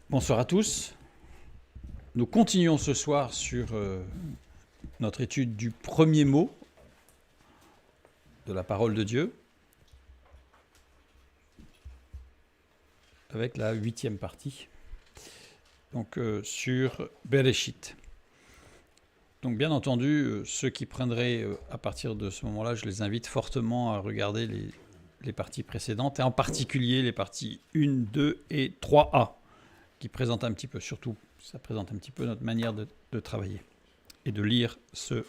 Bonsoir à tous. Nous continuons ce soir sur notre étude du premier mot de la parole de Dieu, avec la 8e partie, donc sur Bereshit. Donc bien entendu, ceux qui prendraient à partir de ce moment-là, je les invite fortement à regarder les parties précédentes, et en particulier les parties 1, 2 et 3a, qui présentent un petit peu, surtout, ça présente un petit peu notre manière de travailler et de lire ce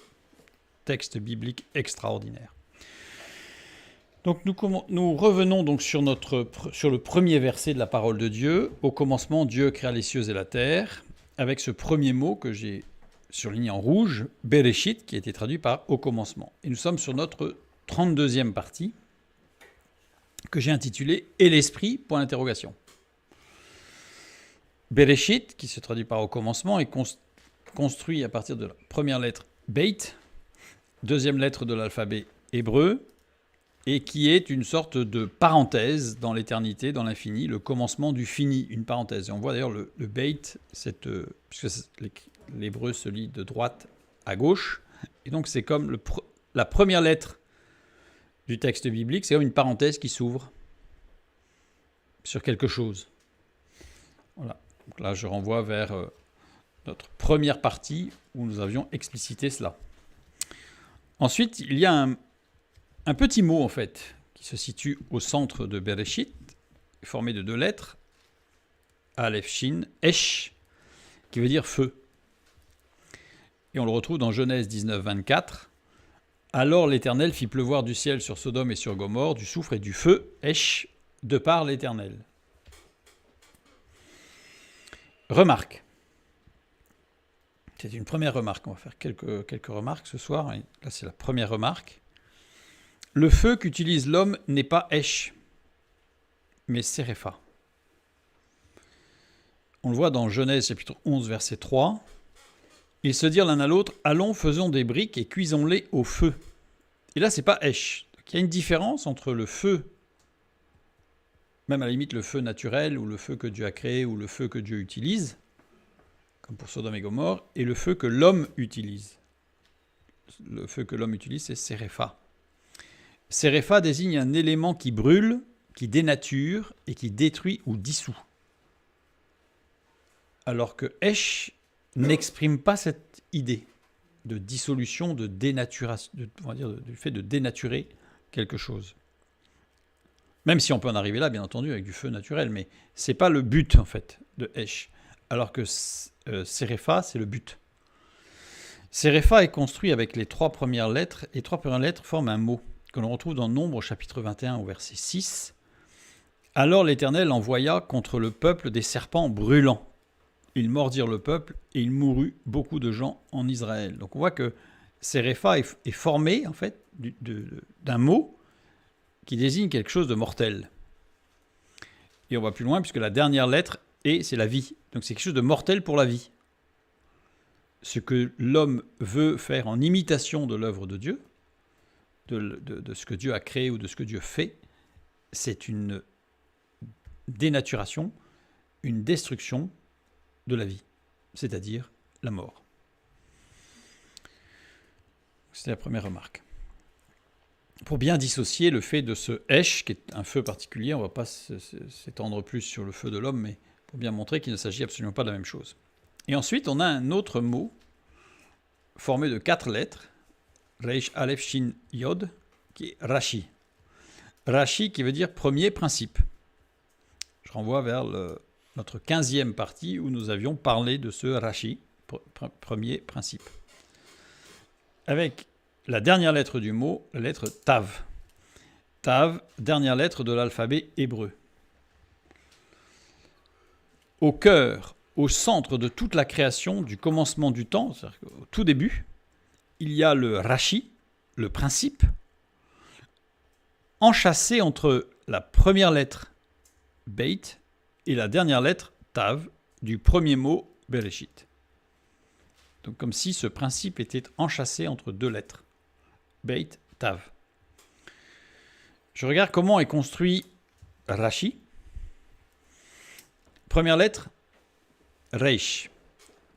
texte biblique extraordinaire. Donc nous revenons donc sur le premier verset de la parole de Dieu. Au commencement, Dieu créa les cieux et la terre, avec ce premier mot que j'ai surligné en rouge, Bereshit, qui a été traduit par au commencement. Et nous sommes sur notre 32e partie, que j'ai intitulée « Et l'esprit ?» point d'interrogation. Bereshit, qui se traduit par au commencement, est construit à partir de la première lettre Beit, deuxième lettre de l'alphabet hébreu, et qui est une sorte de parenthèse dans l'éternité, dans l'infini, le commencement du fini, une parenthèse. Et on voit d'ailleurs le Beit, puisque l'hébreu se lit de droite à gauche, et donc c'est comme la première lettre du texte biblique, c'est comme une parenthèse qui s'ouvre sur quelque chose. Voilà. Donc là, je renvoie vers notre première partie où nous avions explicité cela. Ensuite, il y a un petit mot, en fait, qui se situe au centre de Bereshit, formé de 2 lettres, Aleph, Shin, Esh, qui veut dire feu. Et on le retrouve dans Genèse 19, 24. Alors l'Éternel fit pleuvoir du ciel sur Sodome et sur Gomorrhe du soufre et du feu, Esh, de par l'Éternel. Remarque. C'est une première remarque. On va faire quelques remarques ce soir. Là, c'est la première remarque. Le feu qu'utilise l'homme n'est pas Esh, mais Serepha. On le voit dans Genèse chapitre 11, verset 3. Ils se dirent l'un à l'autre, allons, faisons des briques et cuisons-les au feu. Et là, c'est pas Esh. Donc, il y a une différence entre le feu, même à la limite le feu naturel, ou le feu que Dieu a créé, ou le feu que Dieu utilise, comme pour Sodome et Gomorrhe, et le feu que l'homme utilise. Le feu que l'homme utilise, c'est Serepha. Serepha désigne un élément qui brûle, qui dénature et qui détruit ou dissout. Alors que Esh n'exprime pas cette idée de dissolution, de dénaturation, on va dire du fait de dénaturer quelque chose. Même si on peut en arriver là, bien entendu, avec du feu naturel, mais ce n'est pas le but, en fait, de Esh. Alors que Serepha, c'est le but. Serepha est construit avec les 3 premières lettres, et les 3 premières lettres forment un mot que l'on retrouve dans Nombre, chapitre 21, au verset 6. « Alors l'Éternel envoya contre le peuple des serpents brûlants. Ils mordirent le peuple, et il mourut beaucoup de gens en Israël. » Donc on voit que Serepha est formé, en fait, d'un mot qui désigne quelque chose de mortel. Et on va plus loin, puisque la dernière lettre, c'est la vie. Donc c'est quelque chose de mortel pour la vie. Ce que l'homme veut faire en imitation de l'œuvre de Dieu, de ce que Dieu a créé ou de ce que Dieu fait, c'est une dénaturation, une destruction de la vie, c'est-à-dire la mort. C'était la première remarque. Pour bien dissocier le fait de ce Esh, qui est un feu particulier, on ne va pas s'étendre plus sur le feu de l'homme, mais pour bien montrer qu'il ne s'agit absolument pas de la même chose. Et ensuite, on a un autre mot formé de 4 lettres, Reish, Aleph, Shin, Yod, qui est Rashi. Rashi qui veut dire premier principe. Je renvoie vers notre 15e partie où nous avions parlé de ce Rashi, premier principe. Avec la dernière lettre du mot, la lettre Tav. Tav, dernière lettre de l'alphabet hébreu. Au cœur, au centre de toute la création, du commencement du temps, c'est-à-dire au tout début, il y a le Rashi, le principe, enchâssé entre la première lettre Beit et la dernière lettre Tav du premier mot Bereshit. Donc comme si ce principe était enchâssé entre 2 lettres. Beit, Tav. Je regarde comment est construit Rashi. Première lettre, Reish,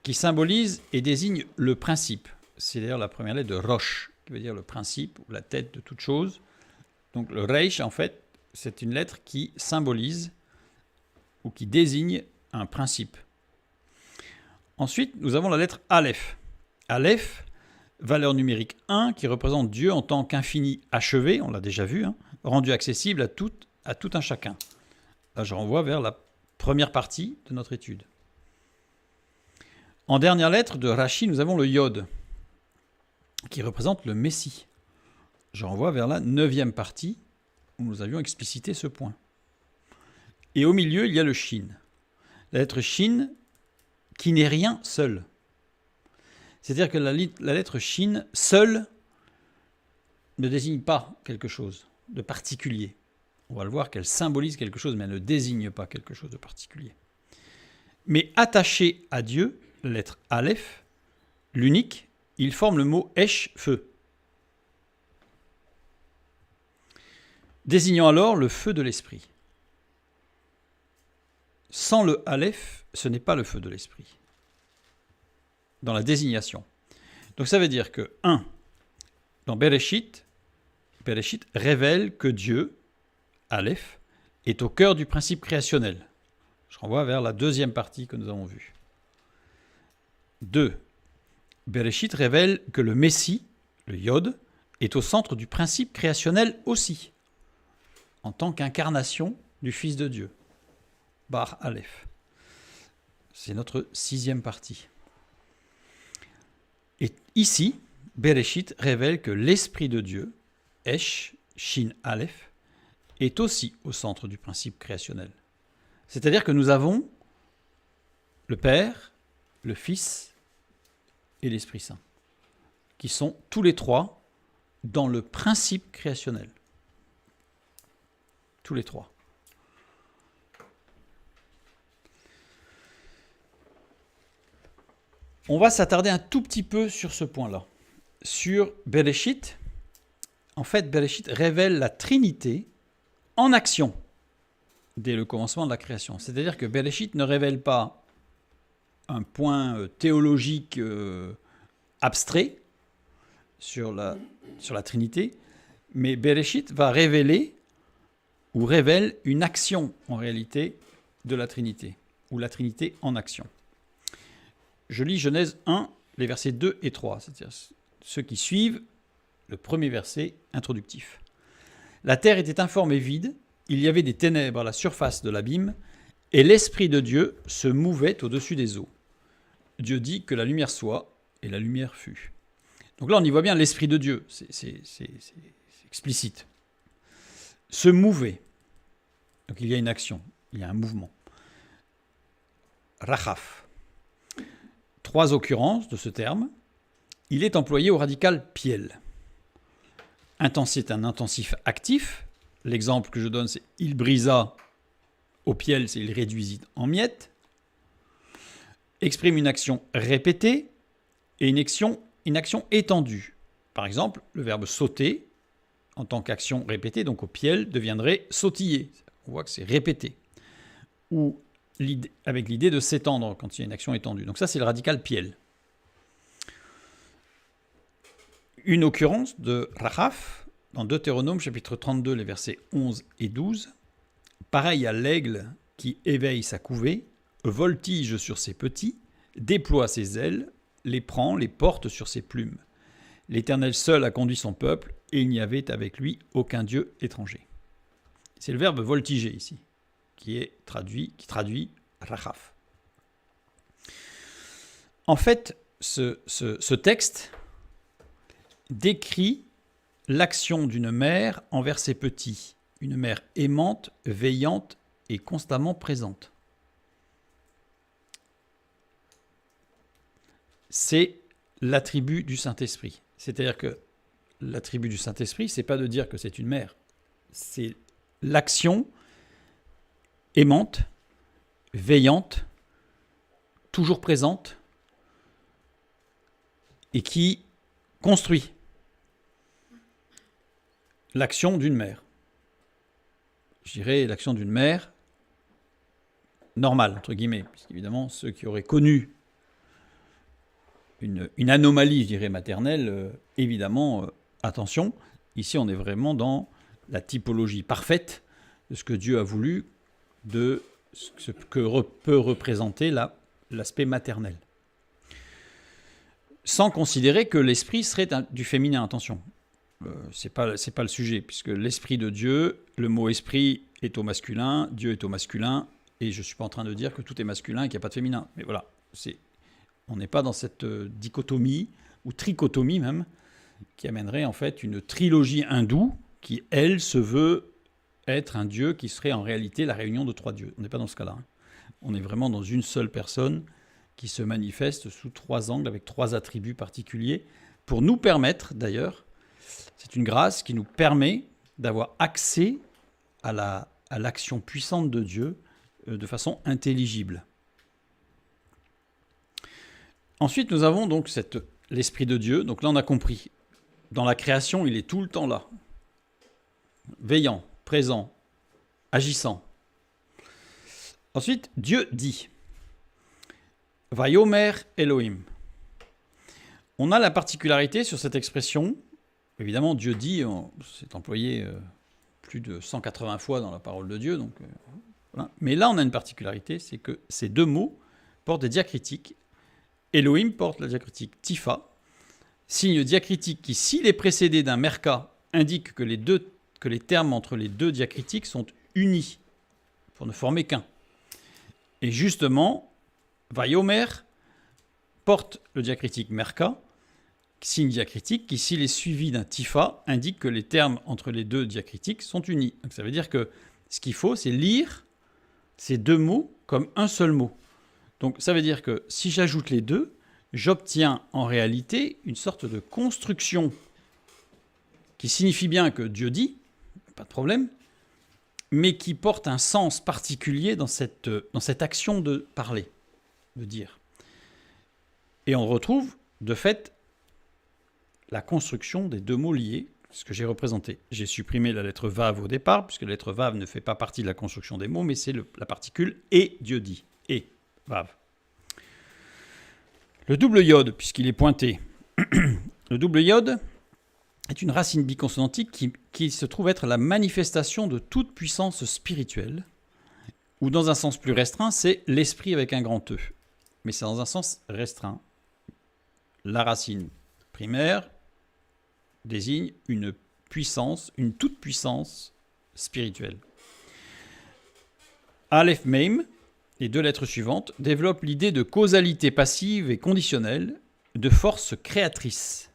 qui symbolise et désigne le principe. C'est d'ailleurs la première lettre de Rosh, qui veut dire le principe ou la tête de toute chose. Donc le Reish, en fait, c'est une lettre qui symbolise ou qui désigne un principe. Ensuite, nous avons la lettre Aleph. Aleph, valeur numérique 1, qui représente Dieu en tant qu'infini achevé, on l'a déjà vu, rendu accessible à tout un chacun. Là, je renvoie vers la première partie de notre étude. En dernière lettre de Rashi, nous avons le Yod, qui représente le Messie. Je renvoie vers la 9e partie, où nous avions explicité ce point. Et au milieu, il y a le Shin. La lettre Shin, qui n'est rien seule. C'est-à-dire que la lettre Shin, seule, ne désigne pas quelque chose de particulier. On va le voir qu'elle symbolise quelque chose, mais elle ne désigne pas quelque chose de particulier. Mais attaché à Dieu, la lettre Aleph, l'unique, il forme le mot Esh, feu. Désignant alors le feu de l'esprit. Sans le Aleph, ce n'est pas le feu de l'esprit. Dans la désignation. Donc ça veut dire que, 1, dans Bereshit révèle que Dieu, Aleph, est au cœur du principe créationnel. Je renvoie vers la 2e partie que nous avons vue. 2. Bereshit révèle que le Messie, le Yod, est au centre du principe créationnel aussi, en tant qu'incarnation du Fils de Dieu. Bar Aleph. C'est notre 6e partie. Et ici, Bereshit révèle que l'Esprit de Dieu, Esh, Shin, Aleph, est aussi au centre du principe créationnel. C'est-à-dire que nous avons le Père, le Fils et l'Esprit Saint, qui sont tous les trois dans le principe créationnel. Tous les trois. On va s'attarder un tout petit peu sur ce point-là. Sur Bereshit, en fait, Bereshit révèle la Trinité en action dès le commencement de la création. C'est-à-dire que Bereshit ne révèle pas un point théologique abstrait sur la Trinité, mais Bereshit va révéler ou révèle une action en réalité de la Trinité, ou la Trinité en action. Je lis Genèse 1, les versets 2 et 3, c'est-à-dire ceux qui suivent le premier verset introductif. La terre était informe et vide, il y avait des ténèbres à la surface de l'abîme, et l'Esprit de Dieu se mouvait au-dessus des eaux. Dieu dit que la lumière soit, et la lumière fut. Donc là, on y voit bien l'Esprit de Dieu, c'est explicite. Se mouver. Donc il y a une action, il y a un mouvement. Rachaf. 3 occurrences de ce terme. Il est employé au radical piel. C'est un intensif actif. L'exemple que je donne, c'est il brisa. Au piel, c'est il réduisit en miettes. Exprime une action répétée et une action étendue. Par exemple, le verbe sauter, en tant qu'action répétée, donc au piel, deviendrait sautiller. On voit que c'est répété. Ou avec l'idée de s'étendre quand il y a une action étendue. Donc ça, c'est le radical piel. Une occurrence de Rachaf, dans Deutéronome, chapitre 32, les versets 11 et 12. Pareil à l'aigle qui éveille sa couvée, voltige sur ses petits, déploie ses ailes, les prend, les porte sur ses plumes. L'Éternel seul a conduit son peuple, et il n'y avait avec lui aucun dieu étranger. C'est le verbe voltiger ici, qui traduit Rachaf. En fait, ce texte décrit l'action d'une mère envers ses petits, une mère aimante, veillante et constamment présente. C'est l'attribut du Saint-Esprit. C'est-à-dire que l'attribut du Saint-Esprit, c'est pas de dire que c'est une mère, c'est l'action aimante, veillante, toujours présente et qui construit l'action d'une mère. Je dirais l'action d'une mère normal, entre guillemets, puisqu'évidemment, ceux qui auraient connu une anomalie, je dirais, maternelle, évidemment, attention, ici on est vraiment dans la typologie parfaite de ce que Dieu a voulu, de ce que peut représenter l'aspect maternel. Sans considérer que l'esprit serait du féminin, attention. C'est pas le sujet, puisque l'esprit de Dieu, le mot esprit est au masculin, Dieu est au masculin, et je ne suis pas en train de dire que tout est masculin et qu'il n'y a pas de féminin. Mais voilà, on n'est pas dans cette dichotomie, ou trichotomie même, qui amènerait en fait une trilogie hindoue qui, elle, se veut être un Dieu qui serait en réalité la réunion de trois dieux. On n'est pas dans ce cas-là. On est vraiment dans une seule personne qui se manifeste sous trois angles, avec trois attributs particuliers, pour nous permettre, d'ailleurs, c'est une grâce qui nous permet d'avoir accès à l'action puissante de Dieu de façon intelligible. Ensuite, nous avons donc l'Esprit de Dieu. Donc là, on a compris. Dans la création, il est tout le temps là. Veillant, présent, agissant. Ensuite, Dieu dit. Vayomer Elohim. On a la particularité sur cette expression. Évidemment, Dieu dit, c'est employé plus de 180 fois dans la parole de Dieu. Donc, voilà. Mais là, on a une particularité, c'est que ces deux mots portent des diacritiques. Elohim porte la diacritique Tifa, signe diacritique qui, s'il est précédé d'un merka, indique que les termes entre les deux diacritiques sont unis, pour ne former qu'un. Et justement, Vayomer porte le diacritique merka, signe diacritique qui, s'il est suivi d'un Tifa, indique que les termes entre les deux diacritiques sont unis. Donc ça veut dire que ce qu'il faut, c'est lire ces deux mots comme un seul mot. Donc ça veut dire que si j'ajoute les deux, j'obtiens en réalité une sorte de construction qui signifie bien que Dieu dit, pas de problème, mais qui porte un sens particulier dans cette action de parler, de dire. Et on retrouve de fait la construction des deux mots liés, ce que j'ai représenté. J'ai supprimé la lettre Vav au départ, puisque la lettre Vav ne fait pas partie de la construction des mots, mais c'est la particule « et » Dieu dit. « Et ». Vav. Le double iode, puisqu'il est pointé. Le double iode est une racine biconsonantique qui se trouve être la manifestation de toute puissance spirituelle, ou dans un sens plus restreint, c'est l'esprit avec un grand E. Mais c'est dans un sens restreint. La racine primaire désigne une puissance, une toute puissance spirituelle. Aleph Meim, les deux lettres suivantes, développent l'idée de causalité passive et conditionnelle, de force créatrice.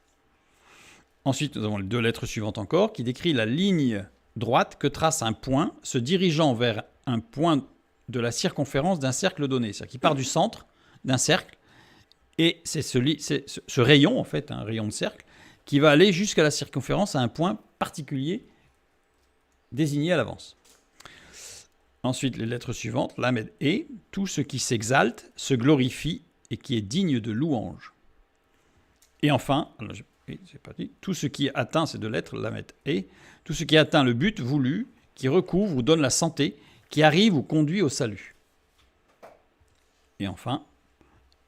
Ensuite, nous avons les deux lettres suivantes encore, qui décrit la ligne droite que trace un point se dirigeant vers un point de la circonférence d'un cercle donné. C'est-à-dire qu'il part du centre d'un cercle, et c'est ce rayon, en fait, un rayon de cercle, qui va aller jusqu'à la circonférence à un point particulier désigné à l'avance. Ensuite, les lettres suivantes, Lamed et, tout ce qui s'exalte, se glorifie et qui est digne de louange. Et enfin, tout ce qui atteint ces deux lettres, Lamed et, tout ce qui atteint le but voulu, qui recouvre ou donne la santé, qui arrive ou conduit au salut. Et enfin,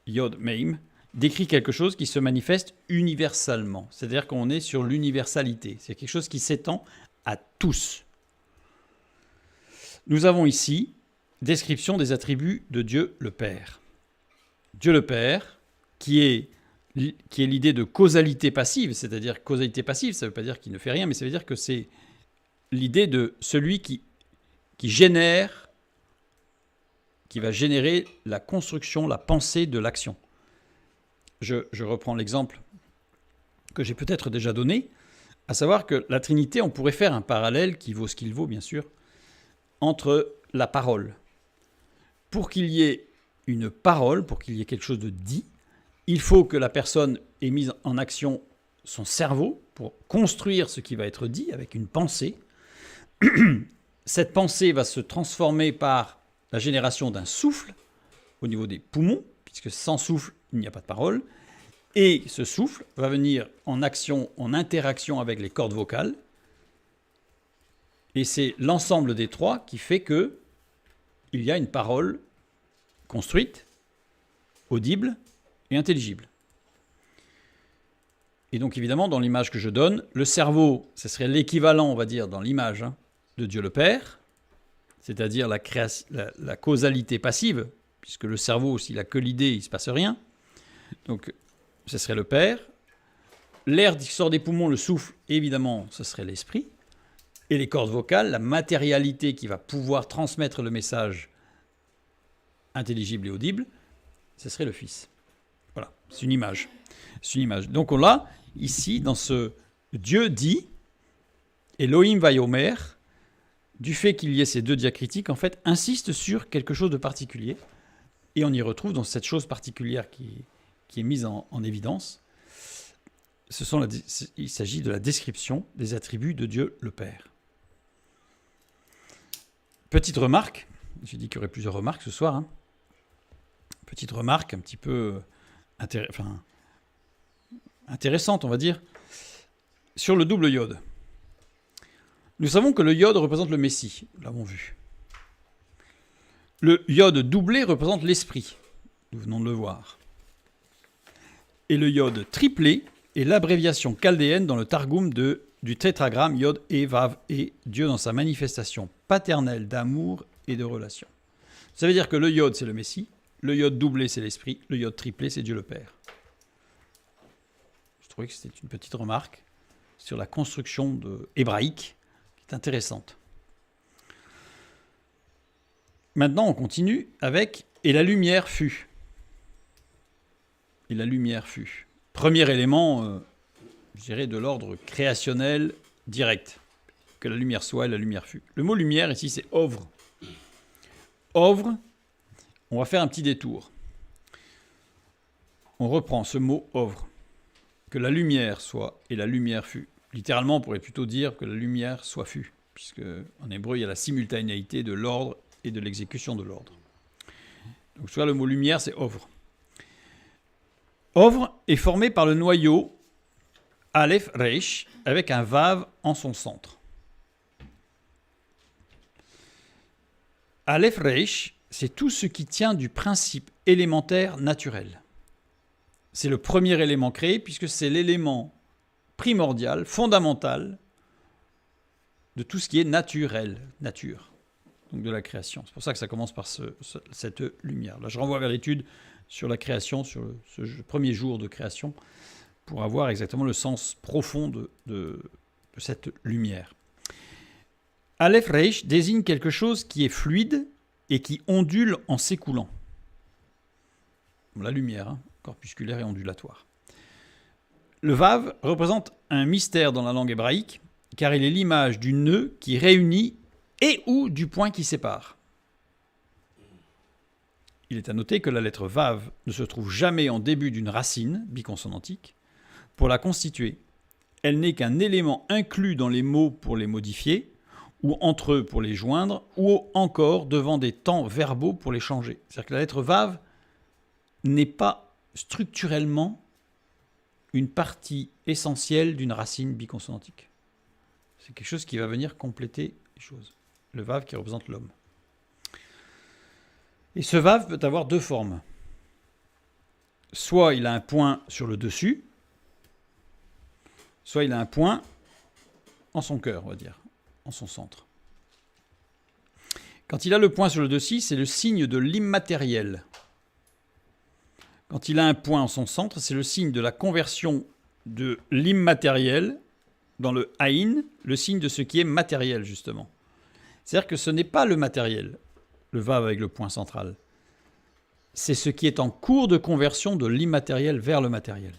Yod Meim décrit quelque chose qui se manifeste universellement. C'est-à-dire qu'on est sur l'universalité. C'est quelque chose qui s'étend à tous. Nous avons ici description des attributs de Dieu le Père. Dieu le Père, qui est l'idée de causalité passive, c'est-à-dire causalité passive, ça ne veut pas dire qu'il ne fait rien, mais ça veut dire que c'est l'idée de celui qui génère, qui va générer la construction, la pensée de l'action. Je reprends l'exemple que j'ai peut-être déjà donné, à savoir que la Trinité, on pourrait faire un parallèle qui vaut ce qu'il vaut, bien sûr, entre la parole. Pour qu'il y ait une parole, pour qu'il y ait quelque chose de dit, il faut que la personne ait mis en action son cerveau pour construire ce qui va être dit avec une pensée. Cette pensée va se transformer par la génération d'un souffle au niveau des poumons, puisque sans souffle, il n'y a pas de parole. Et ce souffle va venir en action, en interaction avec les cordes vocales. Et c'est l'ensemble des trois qui fait qu'il y a une parole construite, audible et intelligible. Et donc évidemment, dans l'image que je donne, le cerveau, ce serait l'équivalent, on va dire, dans l'image de Dieu le Père, c'est-à-dire la causalité passive, puisque le cerveau, s'il n'a que l'idée, il ne se passe rien. Donc ce serait le Père. L'air qui sort des poumons, le souffle, évidemment, ce serait l'esprit. Et les cordes vocales, la matérialité qui va pouvoir transmettre le message intelligible et audible, ce serait le Fils. Voilà, c'est une image. C'est une image. Donc on l'a ici, dans ce Dieu dit, Elohim Vayomer, du fait qu'il y ait ces deux diacritiques, en fait, insiste sur quelque chose de particulier. Et on y retrouve dans cette chose particulière qui est mise en évidence. Il s'agit de la description des attributs de Dieu le Père. Petite remarque, j'ai dit qu'il y aurait plusieurs remarques ce soir. Petite remarque un petit peu intéressante, on va dire, sur le double iode. Nous savons que le iode représente le Messie, nous l'avons vu. Le iode doublé représente l'esprit, nous venons de le voir. Et le iode triplé est l'abréviation chaldéenne dans le Targum du tétragramme Yod et Vav et Dieu dans sa manifestation paternelle d'amour et de relation. Ça veut dire que le Yod, c'est le Messie, le Yod doublé, c'est l'Esprit, le Yod triplé, c'est Dieu le Père. Je trouvais que c'était une petite remarque sur la construction hébraïque qui est intéressante. Maintenant, on continue avec « Et la lumière fut ». Et la lumière fut. Premier élément, je dirais, de l'ordre créationnel direct. Que la lumière soit et la lumière fut. Le mot lumière, ici, c'est ovre. Ovre, on va faire un petit détour. On reprend ce mot ovre. Que la lumière soit et la lumière fut. Littéralement, on pourrait plutôt dire que la lumière soit fut, puisque en hébreu, il y a la simultanéité de l'ordre et de l'exécution de l'ordre. Donc, soit le mot lumière, c'est ovre. Ovre est formé par le noyau Aleph Reish avec un Vav en son centre. Aleph Reish, c'est tout ce qui tient du principe élémentaire naturel. C'est le premier élément créé puisque c'est l'élément primordial, fondamental de tout ce qui est naturel, nature, donc de la création. C'est pour ça que ça commence par cette lumière. Là, je renvoie vers l'étude sur la création, sur ce premier jour de création, pour avoir exactement le sens profond de cette lumière. Aleph Reish désigne quelque chose qui est fluide et qui ondule en s'écoulant. La lumière, corpusculaire et ondulatoire. Le Vav représente un mystère dans la langue hébraïque, car il est l'image du nœud qui réunit et ou du point qui sépare. Il est à noter que la lettre Vav ne se trouve jamais en début d'une racine biconsonantique. Pour la constituer, elle n'est qu'un élément inclus dans les mots pour les modifier, ou entre eux pour les joindre, ou encore devant des temps verbaux pour les changer. C'est-à-dire que la lettre Vav n'est pas structurellement une partie essentielle d'une racine biconsonantique. C'est quelque chose qui va venir compléter les choses. Le Vav qui représente l'homme. Et ce Vav peut avoir deux formes. Soit il a un point sur le dessus, soit il a un point en son cœur, on va dire, en son centre. Quand il a le point sur le dessus, c'est le signe de l'immatériel. Quand il a un point en son centre, c'est le signe de la conversion de l'immatériel dans le Aïn, le signe de ce qui est matériel, justement. C'est-à-dire que ce n'est pas le matériel, le Vav avec le point central. C'est ce qui est en cours de conversion de l'immatériel vers le matériel.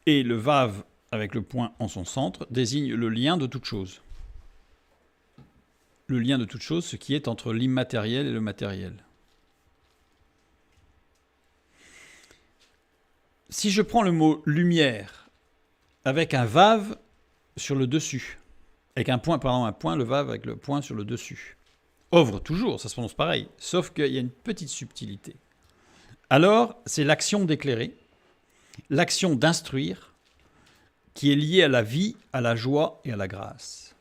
Et le Vav avec le point en son centre désigne le lien de toute chose. Le lien de toute chose, ce qui est entre l'immatériel et le matériel. Si je prends le mot lumière avec un Vav sur le dessus, avec un point, le Vav avec le point sur le dessus. Ovre, toujours, ça se prononce pareil, sauf qu'il y a une petite subtilité. Alors, c'est l'action d'éclairer, l'action d'instruire, qui est liée à la vie, à la joie et à la grâce.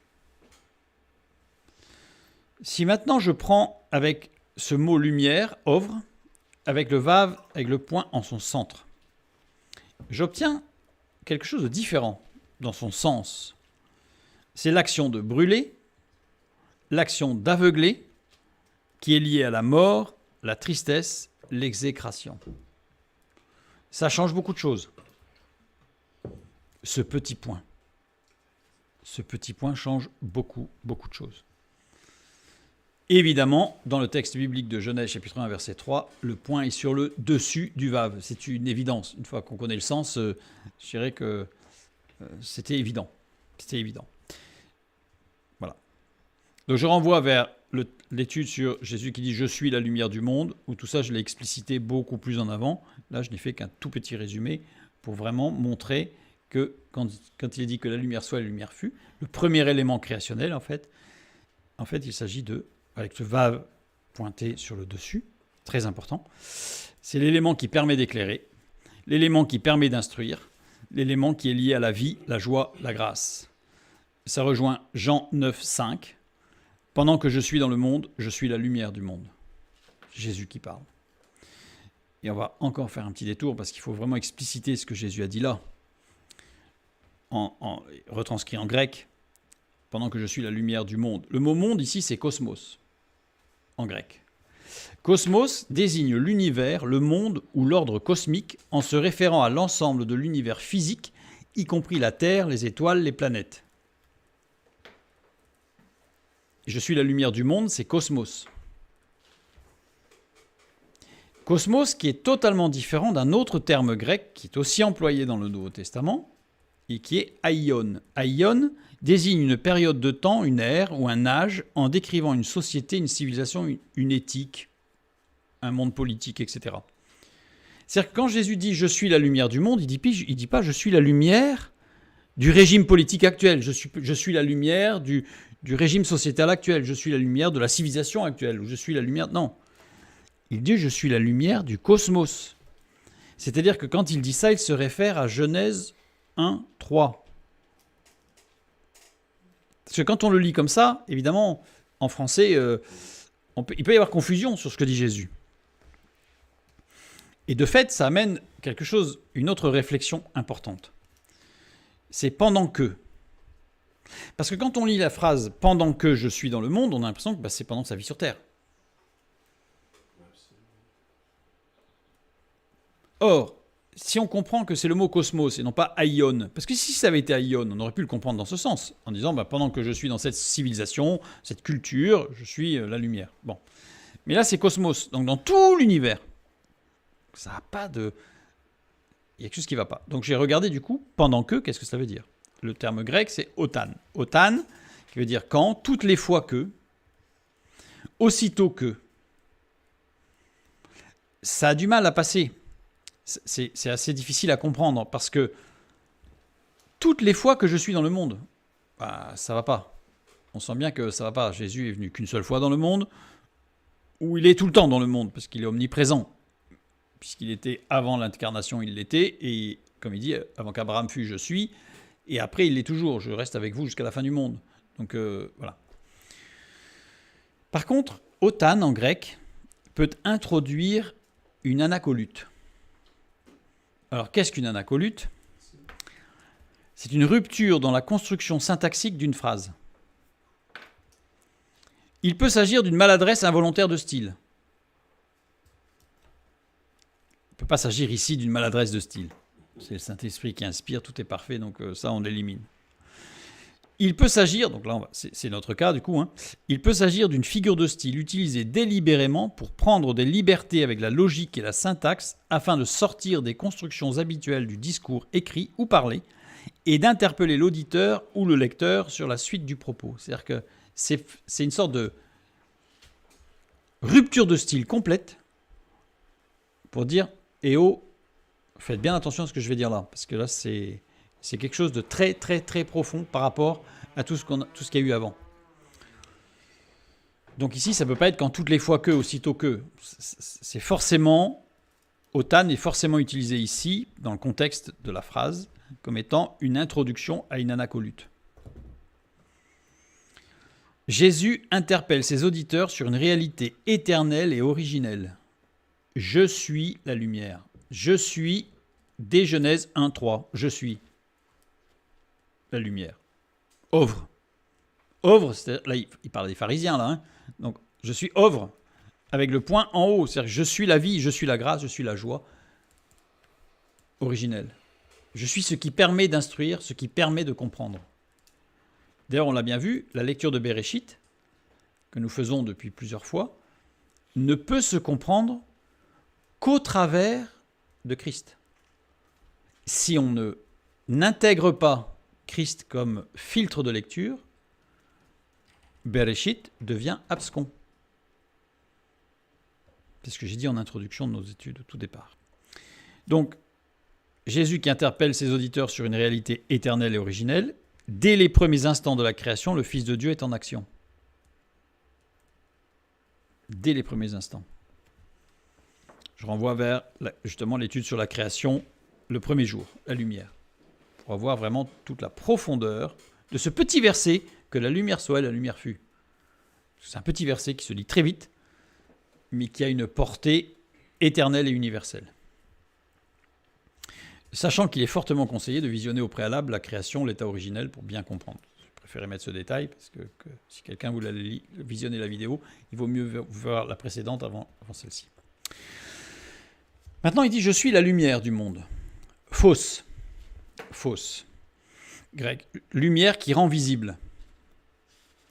Si maintenant je prends avec ce mot lumière, ovre, avec le vav, avec le point en son centre, j'obtiens quelque chose de différent dans son sens. C'est l'action de brûler, l'action d'aveugler, qui est liée à la mort, la tristesse, l'exécration. Ça change beaucoup de choses. Ce petit point change beaucoup, beaucoup de choses. Évidemment, dans le texte biblique de Genèse, chapitre 1, verset 3, le point est sur le dessus du vav. C'est une évidence. Une fois qu'on connaît le sens, je dirais que c'était évident. C'était évident. Voilà. Donc je renvoie vers l'étude sur Jésus qui dit « Je suis la lumière du monde », où tout ça, je l'ai explicité beaucoup plus en avant. Là, je n'ai fait qu'un tout petit résumé pour vraiment montrer que quand il est dit que la lumière soit, la lumière fut, le premier élément créationnel, en fait, il s'agit de, avec ce vav pointé sur le dessus, très important, c'est l'élément qui permet d'éclairer, l'élément qui permet d'instruire, l'élément qui est lié à la vie, la joie, la grâce. Ça rejoint Jean 9, 5. « Pendant que je suis dans le monde, je suis la lumière du monde. » Jésus qui parle. Et on va encore faire un petit détour parce qu'il faut vraiment expliciter ce que Jésus a dit là. Retranscrit en grec, « Pendant que je suis la lumière du monde ». Le mot « monde » ici, c'est « cosmos » en grec. Cosmos désigne l'univers, le monde ou l'ordre cosmique en se référant à l'ensemble de l'univers physique, y compris la Terre, les étoiles, les planètes. Je suis la lumière du monde, c'est cosmos. Cosmos qui est totalement différent d'un autre terme grec qui est aussi employé dans le Nouveau Testament et qui est aion. Aion désigne une période de temps, une ère ou un âge en décrivant une société, une civilisation, une éthique, un monde politique, etc. C'est-à-dire que quand Jésus dit « je suis la lumière du monde », il dit pas « je suis la lumière du régime politique actuel, je suis la lumière du régime sociétal actuel, je suis la lumière de la civilisation actuelle, ou je suis la lumière... » Non. Il dit « je suis la lumière du cosmos ». C'est-à-dire que quand il dit ça, il se réfère à Genèse 1, 3. Parce que quand on le lit comme ça, évidemment, en français, il peut y avoir confusion sur ce que dit Jésus. Et de fait, ça amène quelque chose, une autre réflexion importante. C'est pendant que. Parce que quand on lit la phrase « pendant que je suis dans le monde », on a l'impression que c'est pendant sa vie sur Terre. Or, si on comprend que c'est le mot cosmos et non pas aion, parce que si ça avait été aion, on aurait pu le comprendre dans ce sens, en disant pendant que je suis dans cette civilisation, cette culture, je suis la lumière. Bon. Mais là, c'est cosmos, donc dans tout l'univers. Ça n'a pas de... Il y a quelque chose qui ne va pas. Donc j'ai regardé du coup, pendant que, qu'est-ce que ça veut dire? Le terme grec, c'est otan. Otan, qui veut dire quand, toutes les fois que, aussitôt que. Ça a du mal à passer. C'est assez difficile à comprendre parce que toutes les fois que je suis dans le monde, ça va pas. On sent bien que ça va pas. Jésus est venu qu'une seule fois dans le monde, ou il est tout le temps dans le monde parce qu'il est omniprésent. Puisqu'il était avant l'incarnation, il l'était, et comme il dit, avant qu'Abraham fût, je suis, et après il l'est toujours, je reste avec vous jusqu'à la fin du monde. Donc voilà. Par contre, otan en grec peut introduire une anacolute. Alors qu'est-ce qu'une anacolute? C'est une rupture dans la construction syntaxique d'une phrase. Il peut s'agir d'une maladresse involontaire de style. Il ne peut pas s'agir ici d'une maladresse de style. C'est le Saint-Esprit qui inspire, tout est parfait, donc ça on l'élimine. Il peut s'agir, donc là c'est notre cas du coup, il peut s'agir d'une figure de style utilisée délibérément pour prendre des libertés avec la logique et la syntaxe afin de sortir des constructions habituelles du discours écrit ou parlé et d'interpeller l'auditeur ou le lecteur sur la suite du propos. C'est-à-dire que c'est une sorte de rupture de style complète pour dire « Eh oh, faites bien attention à ce que je vais dire là », parce que là c'est quelque chose de très très très profond par rapport à tout ce qu'il y a eu avant. Donc ici, ça ne peut pas être quand toutes les fois que, aussitôt que. C'est forcément, otan est forcément utilisé ici, dans le contexte de la phrase, comme étant une introduction à une anacolute. Jésus interpelle ses auditeurs sur une réalité éternelle et originelle. Je suis la lumière. Je suis, dès Genèse 1:3, je suis la lumière. Ovre. Ovre, là, il parle des pharisiens, là. Donc, je suis ovre, avec le point en haut. C'est-à-dire, je suis la vie, je suis la grâce, je suis la joie originelle. Je suis ce qui permet d'instruire, ce qui permet de comprendre. D'ailleurs, on l'a bien vu, la lecture de Béréchit, que nous faisons depuis plusieurs fois, ne peut se comprendre qu'au travers de Christ. Si on n'intègre pas Christ comme filtre de lecture, Béréchit devient abscon. C'est ce que j'ai dit en introduction de nos études au tout départ. Donc, Jésus qui interpelle ses auditeurs sur une réalité éternelle et originelle, dès les premiers instants de la création, le Fils de Dieu est en action. Dès les premiers instants. Je renvoie vers justement l'étude sur la création, le premier jour, la lumière, pour avoir vraiment toute la profondeur de ce petit verset que la lumière soit, la lumière fut. C'est un petit verset qui se lit très vite, mais qui a une portée éternelle et universelle. Sachant qu'il est fortement conseillé de visionner au préalable la création, l'état originel, pour bien comprendre. Je préférais mettre ce détail, parce que si quelqu'un voulait visionner la vidéo, il vaut mieux voir la précédente avant celle-ci. Maintenant, il dit « Je suis la lumière du monde ». Fausse. Fausse. Grec. Lumière qui rend visible.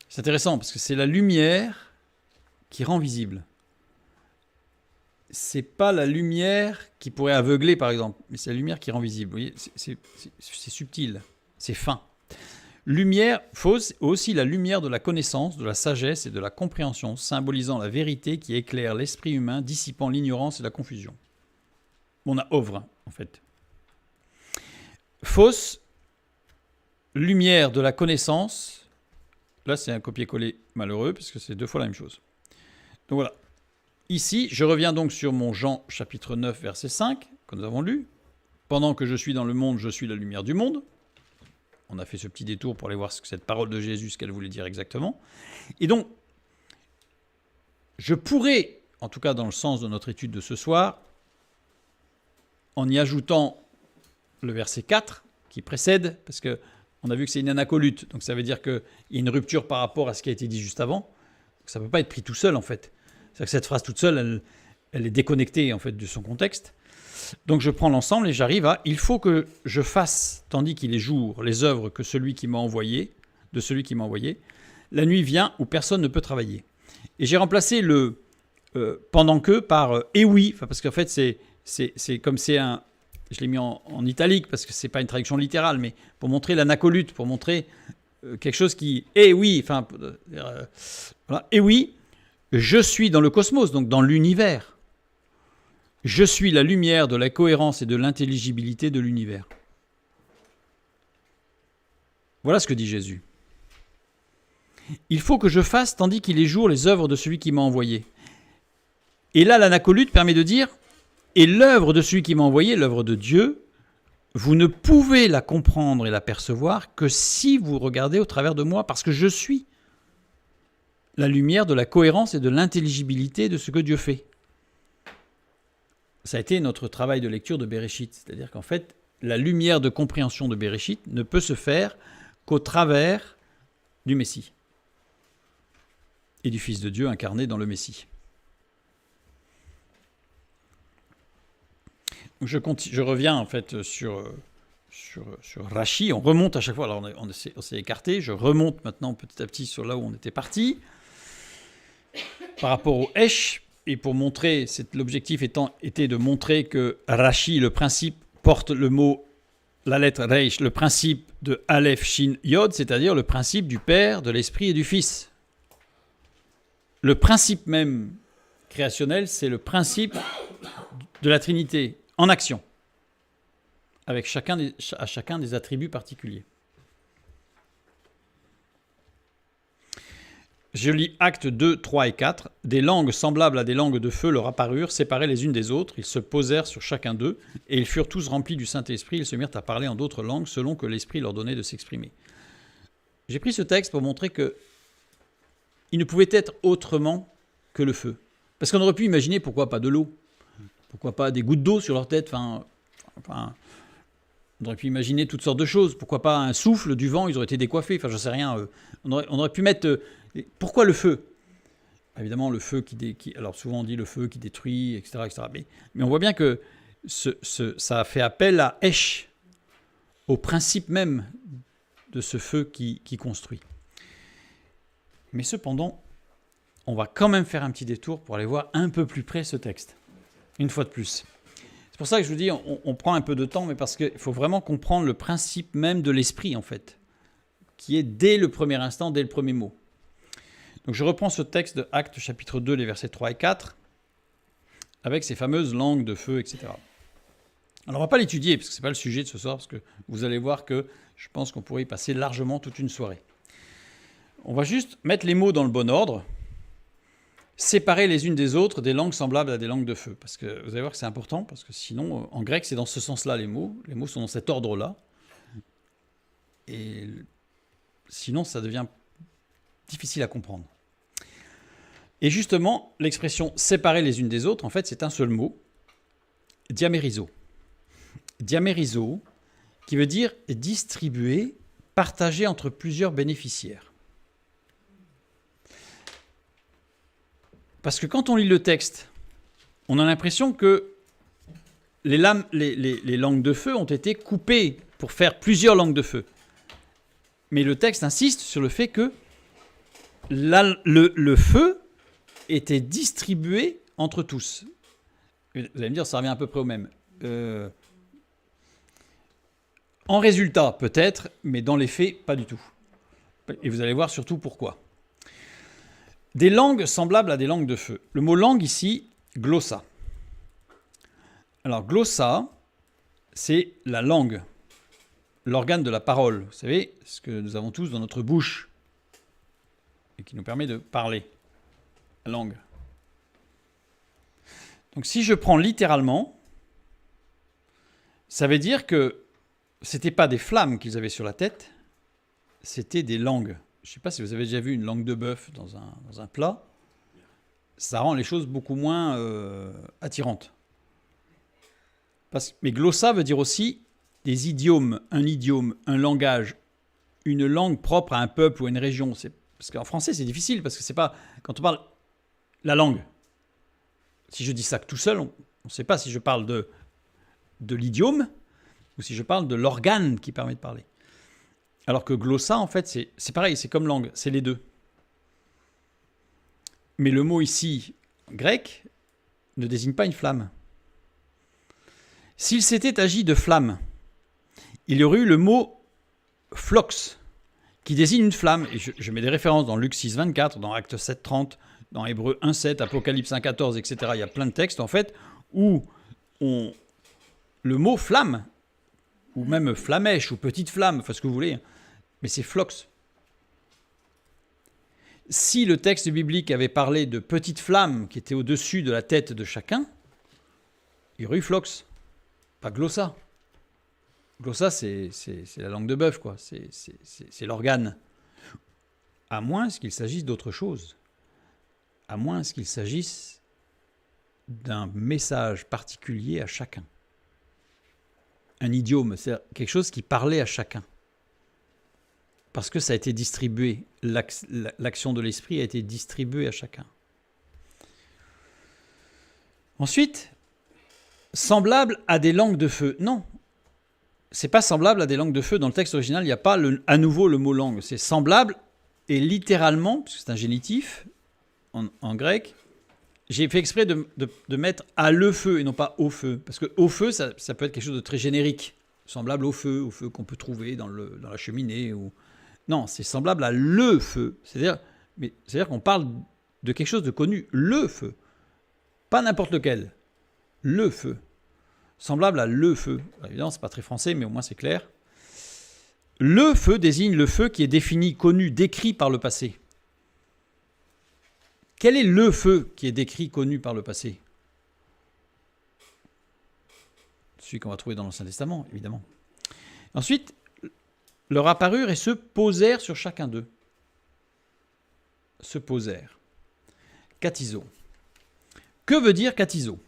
C'est intéressant, parce que c'est la lumière qui rend visible. C'est pas la lumière qui pourrait aveugler, par exemple, mais c'est la lumière qui rend visible. Vous voyez, c'est subtil, c'est fin. Lumière, fausse, aussi la lumière de la connaissance, de la sagesse et de la compréhension, symbolisant la vérité qui éclaire l'esprit humain, dissipant l'ignorance et la confusion. On a ovre, en fait. Fausse, lumière de la connaissance. Là, c'est un copier-coller malheureux, puisque c'est deux fois la même chose. Donc voilà. Ici, je reviens donc sur mon Jean chapitre 9, verset 5, que nous avons lu. « Pendant que je suis dans le monde, je suis la lumière du monde. » On a fait ce petit détour pour aller voir cette parole de Jésus, ce qu'elle voulait dire exactement. Et donc, je pourrais, en tout cas dans le sens de notre étude de ce soir, en y ajoutant le verset 4 qui précède, parce qu'on a vu que c'est une anacolute, donc ça veut dire qu'il y a une rupture par rapport à ce qui a été dit juste avant. Donc ça ne peut pas être pris tout seul, en fait. C'est-à-dire que cette phrase toute seule, elle est déconnectée en fait de son contexte. Donc je prends l'ensemble et j'arrive à « Il faut que je fasse, tandis qu'il est jour, les œuvres que celui qui m'a envoyé, de celui qui m'a envoyé. La nuit vient où personne ne peut travailler. » Et j'ai remplacé le « pendant que » par « et oui », parce qu'en fait c'est comme c'est un... Je l'ai mis en italique parce que ce n'est pas une traduction littérale, mais pour montrer l'anacolute, pour montrer quelque chose qui « et oui », enfin, voilà, « et oui ». Je suis dans le cosmos, donc dans l'univers. Je suis la lumière de la cohérence et de l'intelligibilité de l'univers. Voilà ce que dit Jésus. Il faut que je fasse, tandis qu'il est jour, les œuvres de celui qui m'a envoyé. Et là, l'anacolute permet de dire, et l'œuvre de celui qui m'a envoyé, l'œuvre de Dieu, vous ne pouvez la comprendre et la percevoir que si vous regardez au travers de moi, parce que je suis la lumière de la cohérence et de l'intelligibilité de ce que Dieu fait. Ça a été notre travail de lecture de Béréchit. C'est-à-dire qu'en fait, la lumière de compréhension de Béréchit ne peut se faire qu'au travers du Messie et du Fils de Dieu incarné dans le Messie. Je reviens en fait sur Rachi. On remonte à chaque fois. Alors on s'est écarté. Je remonte maintenant petit à petit sur là où on était parti. Par rapport au Esh, et pour montrer, l'objectif était de montrer que Rachi, le principe, porte le mot, la lettre Reish, le principe de Aleph, Shin, Yod, c'est-à-dire le principe du Père, de l'Esprit et du Fils. Le principe même créationnel, c'est le principe de la Trinité en action, avec à chacun des attributs particuliers. Je lis Actes 2, 3 et 4. Des langues semblables à des langues de feu leur apparurent, séparées les unes des autres. Ils se posèrent sur chacun d'eux, et ils furent tous remplis du Saint-Esprit. Ils se mirent à parler en d'autres langues, selon que l'Esprit leur donnait de s'exprimer. J'ai pris ce texte pour montrer que il ne pouvait être autrement que le feu. Parce qu'on aurait pu imaginer pourquoi pas de l'eau, pourquoi pas des gouttes d'eau sur leur tête, enfin, on aurait pu imaginer toutes sortes de choses, pourquoi pas un souffle, du vent, ils auraient été décoiffés, enfin je sais rien. On aurait pu mettre... pourquoi le feu? Évidemment, le feu alors souvent on dit le feu qui détruit, etc. etc. Mais on voit bien que ça a fait appel à Esh, au principe même de ce feu qui construit. Mais cependant, on va quand même faire un petit détour pour aller voir un peu plus près ce texte, une fois de plus. C'est pour ça que je vous dis, on prend un peu de temps, mais parce qu'il faut vraiment comprendre le principe même de l'esprit, en fait, qui est dès le premier instant, dès le premier mot. Donc je reprends ce texte de Actes chapitre 2, les versets 3 et 4, avec ces fameuses langues de feu, etc. Alors on ne va pas l'étudier, parce que ce n'est pas le sujet de ce soir, parce que vous allez voir que je pense qu'on pourrait y passer largement toute une soirée. On va juste mettre les mots dans le bon ordre, séparer les unes des autres des langues semblables à des langues de feu. Parce que vous allez voir que c'est important, parce que sinon, en grec, c'est dans ce sens-là les mots. Les mots sont dans cet ordre-là. Et sinon, ça devient difficile à comprendre. Et justement, l'expression « séparer les unes des autres », en fait, c'est un seul mot, diamérizo. Diamérizo, qui veut dire distribuer, partager entre plusieurs bénéficiaires. Parce que quand on lit le texte, on a l'impression que les langues de feu ont été coupées pour faire plusieurs langues de feu. Mais le texte insiste sur le fait que le feu était distribué entre tous. Vous allez me dire, ça revient à peu près au même. En résultat, peut-être, mais dans les faits, pas du tout. Et vous allez voir surtout pourquoi. Des langues semblables à des langues de feu. Le mot langue ici, glossa. Alors glossa, c'est la langue, l'organe de la parole. Vous savez, ce que nous avons tous dans notre bouche et qui nous permet de parler. La langue. Donc si je prends littéralement, ça veut dire que ce n'était pas des flammes qu'ils avaient sur la tête, c'était des langues. Je ne sais pas si vous avez déjà vu une langue de bœuf dans un plat. Ça rend les choses beaucoup moins attirantes. Mais glossa veut dire aussi des idiomes, un langage, une langue propre à un peuple ou à une région. Parce qu'en français, c'est difficile, parce que c'est pas... Quand on parle la langue, si je dis ça tout seul, on ne sait pas si je parle de l'idiome ou si je parle de l'organe qui permet de parler. Alors que glossa, en fait, c'est pareil, c'est comme langue, c'est les deux. Mais le mot ici, grec, ne désigne pas une flamme. S'il s'était agi de flamme, il y aurait eu le mot phlox, qui désigne une flamme. Et je mets des références dans Luc 6, 24, dans Actes 7, 30, dans Hébreux 1, 7, Apocalypse 1, 14, etc. Il y a plein de textes, en fait, où le mot flamme, ou même flamèche, ou petite flamme, enfin ce que vous voulez, mais c'est phlox. Si le texte biblique avait parlé de petites flammes qui étaient au-dessus de la tête de chacun, il y aurait eu phlox, pas glossa. Glossa, c'est la langue de bœuf, quoi. C'est l'organe. À moins qu'il s'agisse d'autre chose. À moins qu'il s'agisse d'un message particulier à chacun. Un idiome, c'est quelque chose qui parlait à chacun. Parce que ça a été distribué, l'action de l'esprit a été distribuée à chacun. Ensuite, semblable à des langues de feu. Non, c'est pas semblable à des langues de feu. Dans le texte original, il n'y a pas à nouveau le mot langue. C'est semblable, et littéralement, puisque c'est un génitif en grec, j'ai fait exprès de mettre à le feu et non pas au feu. Parce que au feu, ça peut être quelque chose de très générique. Semblable au feu qu'on peut trouver dans la cheminée. Non, c'est semblable à le feu. C'est-à-dire qu'on parle de quelque chose de connu. Le feu. Pas n'importe lequel. Le feu. Semblable à le feu. Alors, évidemment, ce n'est pas très français, mais au moins c'est clair. Le feu désigne le feu qui est défini, connu, décrit par le passé. Quel est le feu qui est décrit, connu par le passé? Celui qu'on va trouver dans l'Ancien Testament, évidemment. Ensuite, leur apparurent et se posèrent sur chacun d'eux. se posèrent. Katizo. Que veut dire katizo?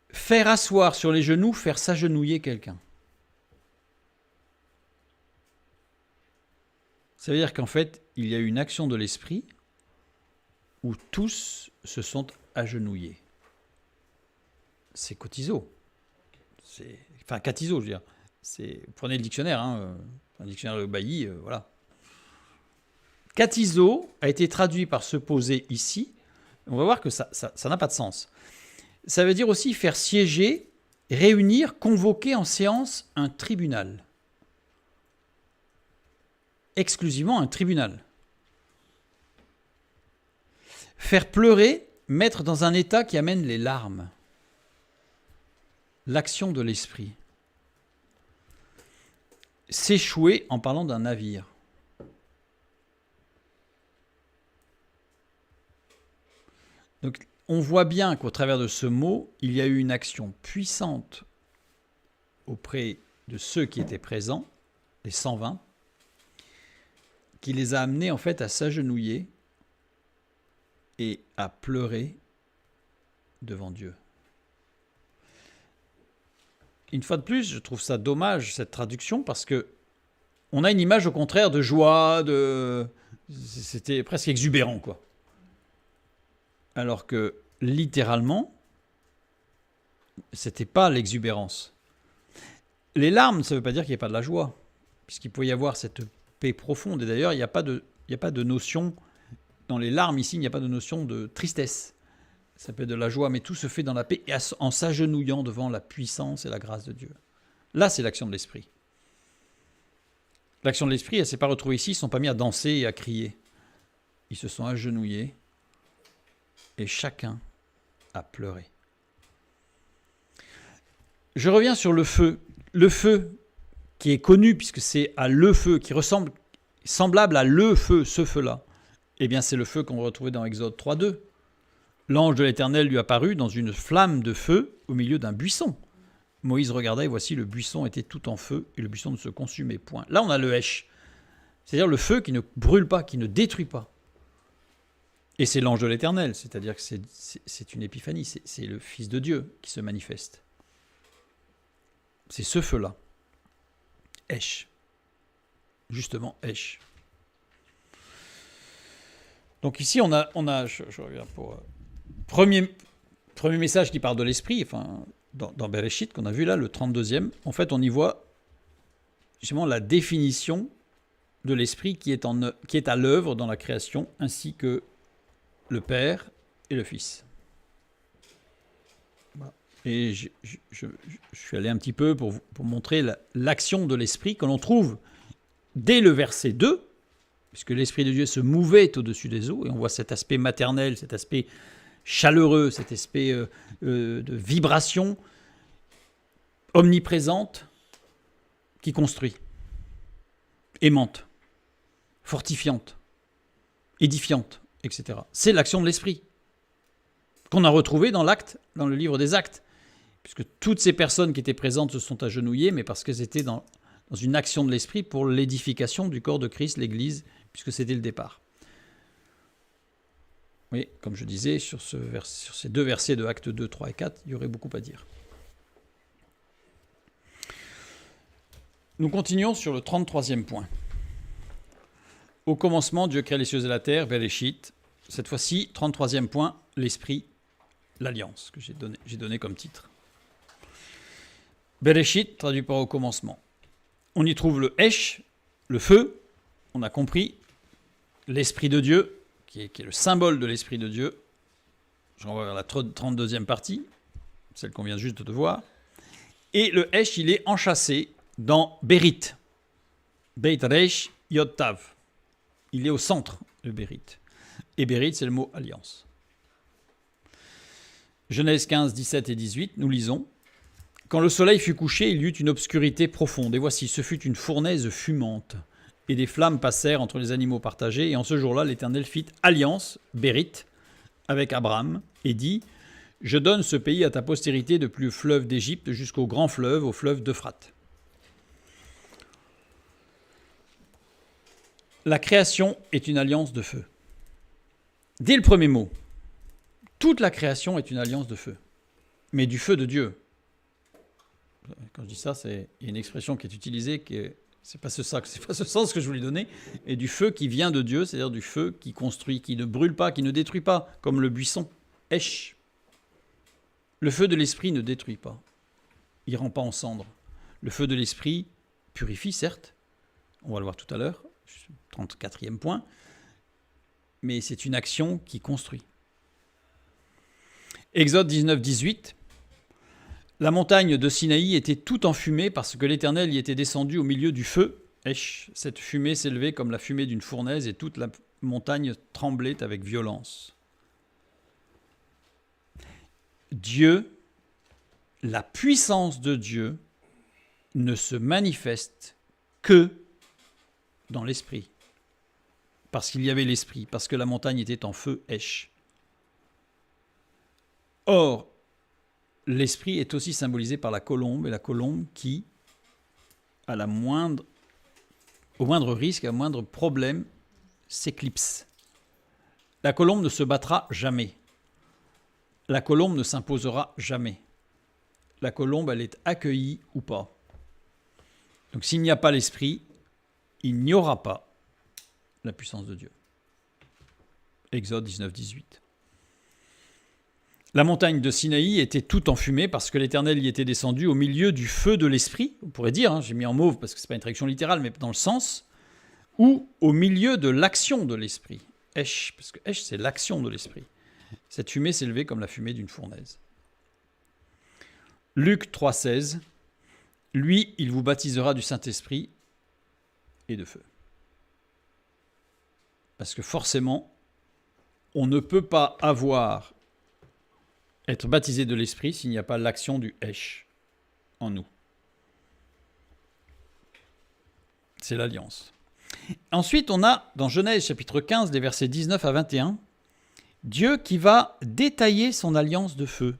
Faire asseoir sur les genoux, faire s'agenouiller quelqu'un. Ça veut dire qu'en fait, il y a une action de l'esprit où tous se sont agenouillés. C'est kotizo. Enfin, katizo, je veux dire. Prenez le dictionnaire, un dictionnaire de Bailly, voilà. Katizo a été traduit par se poser ici. On va voir que ça n'a pas de sens. Ça veut dire aussi faire siéger, réunir, convoquer en séance un tribunal. Exclusivement un tribunal. Faire pleurer, mettre dans un état qui amène les larmes. L'action de l'esprit. S'échouer en parlant d'un navire. Donc, on voit bien qu'au travers de ce mot, il y a eu une action puissante auprès de ceux qui étaient présents, les 120, qui les a amenés en fait à s'agenouiller et à pleurer devant Dieu. Une fois de plus, je trouve ça dommage cette traduction parce que on a une image au contraire de joie, c'était presque exubérant quoi. Alors que littéralement, c'était pas l'exubérance. Les larmes, ça ne veut pas dire qu'il n'y a pas de la joie, puisqu'il peut y avoir cette paix profonde. Et d'ailleurs, il n'y a pas de notion, dans les larmes ici, il n'y a pas de notion de tristesse. Ça peut être de la joie, mais tout se fait dans la paix, en s'agenouillant devant la puissance et la grâce de Dieu. Là, c'est l'action de l'esprit. L'action de l'esprit, elle ne s'est pas retrouvée ici, ils ne sont pas mis à danser et à crier. Ils se sont agenouillés et chacun a pleuré. Je reviens sur le feu. Le feu qui est connu, puisque c'est à le feu, qui ressemble, semblable à le feu, ce feu-là. Eh bien, c'est le feu qu'on retrouvait dans Exode 3.2. L'ange de l'Éternel lui apparut dans une flamme de feu au milieu d'un buisson. Moïse regarda et voici le buisson était tout en feu et le buisson ne se consumait point. Là, on a le Hesh, c'est-à-dire le feu qui ne brûle pas, qui ne détruit pas. Et c'est l'ange de l'Éternel, c'est-à-dire que c'est une épiphanie, c'est le Fils de Dieu qui se manifeste. C'est ce feu-là. Hesh. Justement, Hesh. Donc ici, on a je reviens pour... Premier message qui parle de l'esprit, enfin, dans Bereshit, qu'on a vu là, le 32e, en fait, on y voit justement la définition de l'esprit qui est à l'œuvre dans la création, ainsi que le Père et le Fils. Voilà. Et je suis allé un petit peu pour montrer l'action de l'esprit que l'on trouve dès le verset 2, puisque l'Esprit de Dieu se mouvait au-dessus des eaux, et on voit cet aspect maternel, cet aspect chaleureux, cet aspect de vibration omniprésente qui construit, aimante, fortifiante, édifiante, etc. C'est l'action de l'Esprit qu'on a retrouvée dans le livre des Actes, puisque toutes ces personnes qui étaient présentes se sont agenouillées, mais parce qu'elles étaient dans une action de l'Esprit pour l'édification du corps de Christ, l'Église, puisque c'était le départ. Oui, comme je disais, sur ces deux versets de Actes 2, 3 et 4, il y aurait beaucoup à dire. Nous continuons sur le 33e point. Au commencement, Dieu créa les cieux et la terre, Bereshit. Cette fois-ci, 33e point, l'esprit, l'alliance, que j'ai donné comme titre. Bereshit, traduit par au commencement. On y trouve le Hesh, le feu, on a compris, l'esprit de Dieu, qui est le symbole de l'Esprit de Dieu. Je renvoie vers la 32e partie, celle qu'on vient juste de voir. Et le Hesh, il est enchâssé dans Bérit. Beit Resh Yod Tav. Il est au centre, le Bérit. Et Bérit, c'est le mot alliance. Genèse 15, 17 et 18, nous lisons. Quand le soleil fut couché, il y eut une obscurité profonde. Et voici, ce fut une fournaise fumante. Et des flammes passèrent entre les animaux partagés. Et en ce jour-là, l'Éternel fit alliance, Bérit, avec Abraham, et dit, « Je donne ce pays à ta postérité depuis le fleuve d'Égypte jusqu'au grand fleuve, au fleuve d'Euphrate. » La création est une alliance de feu. Dès le premier mot, toute la création est une alliance de feu, mais du feu de Dieu. Quand je dis ça, il y a une expression qui est utilisée, c'est pas ce sens que je voulais donner, et du feu qui vient de Dieu, c'est-à-dire du feu qui construit, qui ne brûle pas, qui ne détruit pas, comme le buisson. Esh. Le feu de l'esprit ne détruit pas. Il ne rend pas en cendres. Le feu de l'esprit purifie, certes, on va le voir tout à l'heure, 34e point, mais c'est une action qui construit. Exode 19, 18. La montagne de Sinaï était toute en fumée parce que l'Éternel y était descendu au milieu du feu. Esh, cette fumée s'élevait comme la fumée d'une fournaise et toute la montagne tremblait avec violence. Dieu, la puissance de Dieu ne se manifeste que dans l'esprit. Parce qu'il y avait l'esprit, parce que la montagne était en feu, Esh. Or, l'esprit est aussi symbolisé par la colombe, et la colombe qui, au moindre risque, au moindre problème, s'éclipse. La colombe ne se battra jamais. La colombe ne s'imposera jamais. La colombe, elle est accueillie ou pas. Donc s'il n'y a pas l'esprit, il n'y aura pas la puissance de Dieu. Exode 19, 18. La montagne de Sinaï était toute en fumée parce que l'Éternel y était descendu au milieu du feu de l'esprit. On pourrait dire, j'ai mis en mauve parce que ce n'est pas une traduction littérale, mais dans le sens, ou au milieu de l'action de l'esprit. Esh, parce que Esh, c'est l'action de l'esprit. Cette fumée s'élevait comme la fumée d'une fournaise. Luc 3, 16. Lui, il vous baptisera du Saint-Esprit et de feu. Parce que forcément, on ne peut pas être baptisé de l'Esprit s'il n'y a pas l'action du Esh en nous. C'est l'alliance. Ensuite, on a dans Genèse chapitre 15, les versets 19 à 21, Dieu qui va détailler son alliance de feu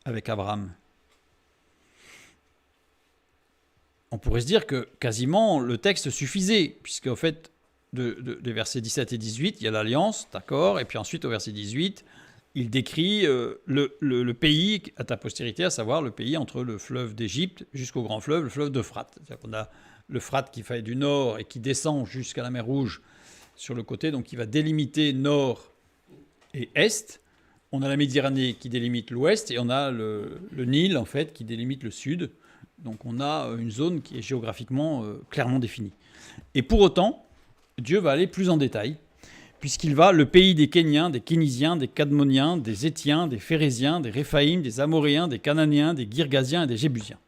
avec Abraham. On pourrait se dire que quasiment le texte suffisait, puisque au fait, des versets 17 et 18, il y a l'alliance, d'accord, et puis ensuite au verset 18, il décrit le pays à ta postérité, à savoir le pays entre le fleuve d'Égypte jusqu'au grand fleuve, le fleuve d'Euphrate. C'est-à-dire qu'on a l'Euphrate qui fait du nord et qui descend jusqu'à la mer Rouge sur le côté, donc il va délimiter nord et est. On a la Méditerranée qui délimite l'ouest et on a le Nil en fait qui délimite le sud. Donc on a une zone qui est géographiquement clairement définie. Et pour autant, Dieu va aller plus en détail, puisqu'il va le pays des Kéniens, des Kénisiens, des Cadmoniens, des Étiens, des Phéréziens, des Réphaïm, des Amoréens, des Cananéens, des Girgasiens et des Jébusiens.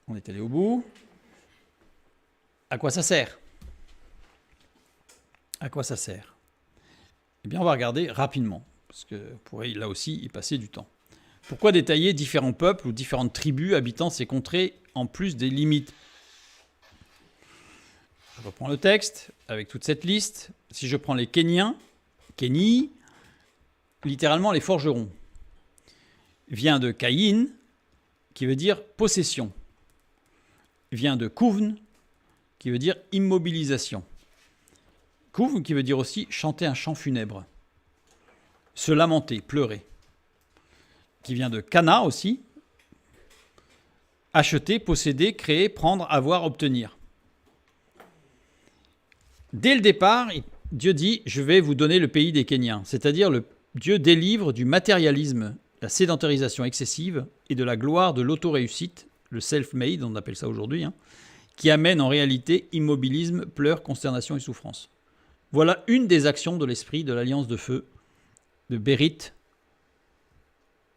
On est allé au bout. À quoi ça sert ? À quoi ça sert ? Eh bien, on va regarder rapidement, parce qu'on pourrait là aussi y passer du temps. Pourquoi détailler différents peuples ou différentes tribus habitant ces contrées en plus des limites ? Je reprends le texte avec toute cette liste. Si je prends les Kéniens, Kéni, littéralement les forgerons, vient de Caïn, qui veut dire possession, vient de Kouvn, qui veut dire immobilisation. Kouvn qui veut dire aussi chanter un chant funèbre, se lamenter, pleurer, qui vient de Cana aussi, acheter, posséder, créer, prendre, avoir, obtenir. Dès le départ, Dieu dit « Je vais vous donner le pays des Kéniens », c'est-à-dire Dieu délivre du matérialisme, la sédentarisation excessive et de la gloire de l'auto-réussite, le self-made, on appelle ça aujourd'hui, qui amène en réalité immobilisme, pleurs, consternation et souffrance. Voilà une des actions de l'esprit de l'alliance de feu, de Berit,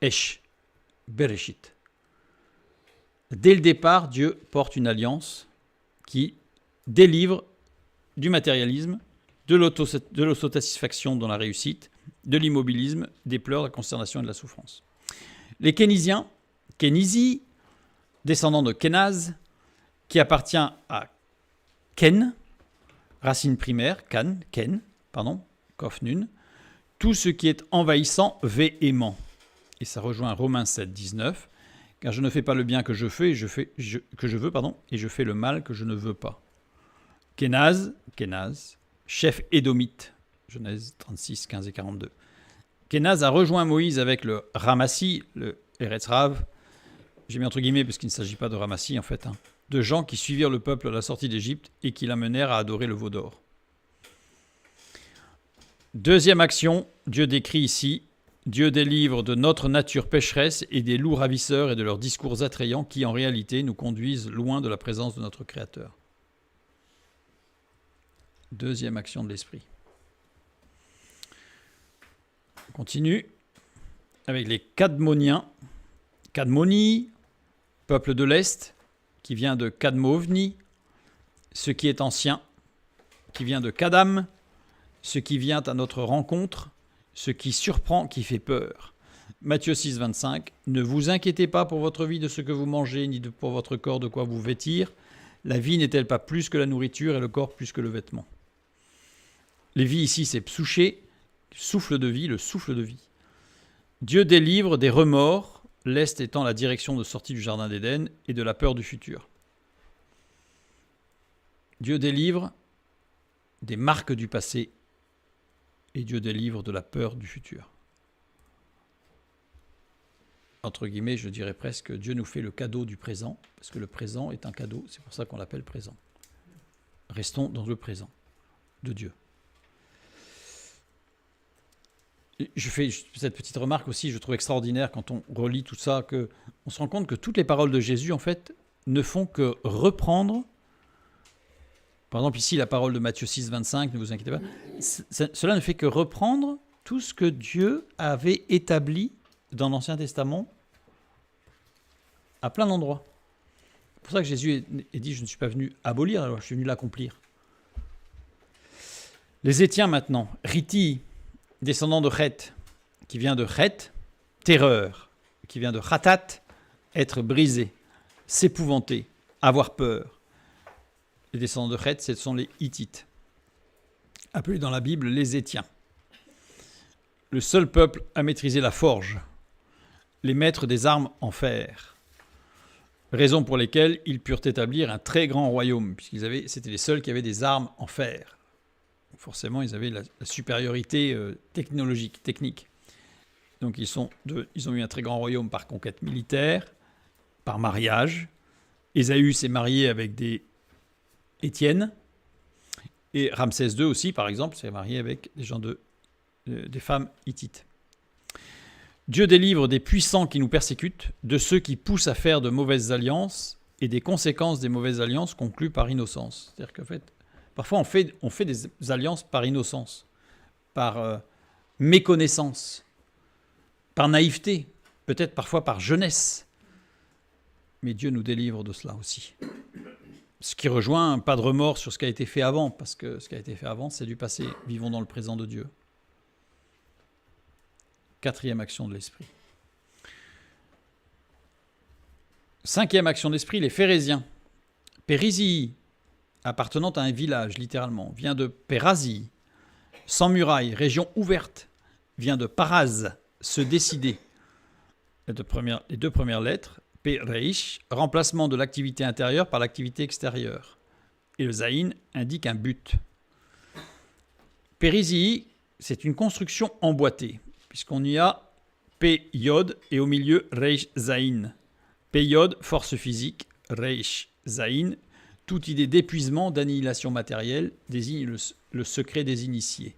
Esh, Bereshit. Dès le départ, Dieu porte une alliance qui délivre du matérialisme, de l'autosatisfaction dans la réussite, de l'immobilisme, des pleurs, de la consternation et de la souffrance. Les Kénisiens, Kénizi, descendants de Kénaz, qui appartient à Ken, racine primaire, Kof Nun, tout ce qui est envahissant, véhément. Et ça rejoint Romains 7, 19, car je ne fais pas le bien que je fais, et je fais le mal que je ne veux pas. Kénaz, chef édomite, Genèse 36, 15 et 42. Kenaz a rejoint Moïse avec le Ramassi, le Eretz Rav. J'ai mis entre guillemets parce qu'il ne s'agit pas de Ramassi en fait, de gens qui suivirent le peuple à la sortie d'Égypte et qui l'amenèrent à adorer le veau d'or. Deuxième action, Dieu décrit ici, Dieu délivre de notre nature pécheresse et des loups ravisseurs et de leurs discours attrayants qui en réalité nous conduisent loin de la présence de notre Créateur. Deuxième action de l'esprit. On continue avec les Cadmoniens. Cadmoni, peuple de l'Est, qui vient de Cadmovni, ce qui est ancien, qui vient de Kadam, ce qui vient à notre rencontre, ce qui surprend, qui fait peur. Matthieu 6, 25. Ne vous inquiétez pas pour votre vie de ce que vous mangez, ni pour votre corps de quoi vous vêtir. La vie n'est-elle pas plus que la nourriture et le corps plus que le vêtement? Les vies ici, c'est psouché, souffle de vie, le souffle de vie. Dieu délivre des remords, l'Est étant la direction de sortie du Jardin d'Éden, et de la peur du futur. Dieu délivre des marques du passé, et Dieu délivre de la peur du futur. Entre guillemets, je dirais presque, Dieu nous fait le cadeau du présent, parce que le présent est un cadeau, c'est pour ça qu'on l'appelle présent. Restons dans le présent de Dieu. Je fais cette petite remarque aussi, je trouve extraordinaire quand on relit tout ça, qu'on se rend compte que toutes les paroles de Jésus, en fait, ne font que reprendre. Par exemple, ici, la parole de Matthieu 6, 25, ne vous inquiétez pas. Cela ne fait que reprendre tout ce que Dieu avait établi dans l'Ancien Testament à plein d'endroits. C'est pour ça que Jésus est dit, je ne suis pas venu abolir la loi, je suis venu l'accomplir. Les Étiens maintenant, Riti, descendant de Chet, qui vient de Chet, terreur, qui vient de Khatat, être brisé, s'épouvanter, avoir peur. Les descendants de Chet, ce sont les Hittites, appelés dans la Bible les Étiens. Le seul peuple à maîtriser la forge, les maîtres des armes en fer, raison pour lesquelles ils purent établir un très grand royaume, c'était les seuls qui avaient des armes en fer. Forcément, ils avaient la supériorité technologique, technique. Donc, ils ont eu un très grand royaume par conquête militaire, par mariage. Ésaü s'est marié avec des Étienne. Et Ramsès II aussi, par exemple, s'est marié avec des femmes hittites. Dieu délivre des puissants qui nous persécutent, de ceux qui poussent à faire de mauvaises alliances et des conséquences des mauvaises alliances conclues par innocence. C'est-à-dire qu'en fait, parfois, on fait des alliances par innocence, par méconnaissance, par naïveté, peut-être parfois par jeunesse. Mais Dieu nous délivre de cela aussi. Ce qui rejoint pas de remords sur ce qui a été fait avant, parce que ce qui a été fait avant, c'est du passé. Vivons dans le présent de Dieu. Quatrième action de l'esprit. Cinquième action de l'esprit, les Phérésiens. Périsii, appartenant à un village, littéralement, vient de Pérasie, sans muraille, région ouverte, vient de Paraz, se décider. Les deux premières lettres, Péreish, remplacement de l'activité intérieure par l'activité extérieure. Et le Zaïn indique un but. Périsii, c'est une construction emboîtée, puisqu'on y a P-Yod et au milieu Reish Zaïn. P-Yod, force physique, Reish Zaïn, toute idée d'épuisement, d'annihilation matérielle désigne le secret des initiés.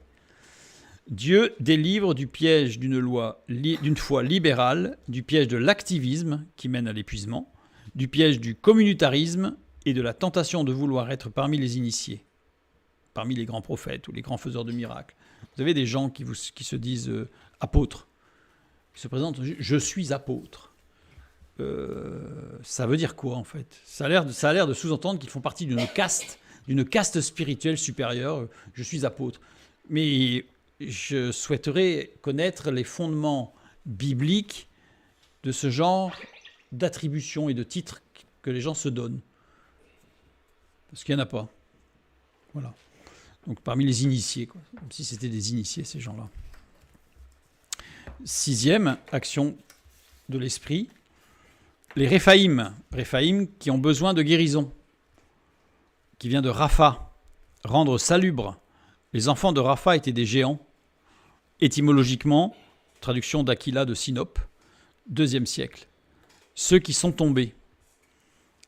Dieu délivre du piège d'une foi libérale, du piège de l'activisme qui mène à l'épuisement, du piège du communautarisme et de la tentation de vouloir être parmi les initiés, parmi les grands prophètes ou les grands faiseurs de miracles. Vous avez des gens qui se disent apôtres, qui se présentent, je suis apôtre. Ça veut dire quoi en fait? Ça a l'air de sous-entendre qu'ils font partie d'une caste spirituelle supérieure. Je suis apôtre. Mais je souhaiterais connaître les fondements bibliques de ce genre d'attributions et de titres que les gens se donnent. Parce qu'il n'y en a pas. Voilà. Donc parmi les initiés, quoi. Comme si c'était des initiés, ces gens-là. Sixième action de l'esprit, les Réphaïm qui ont besoin de guérison, qui vient de Rapha, rendre salubre, Les enfants de Rapha étaient des géants. Étymologiquement, traduction d'Aquila de Sinope, 2e siècle. Ceux qui sont tombés.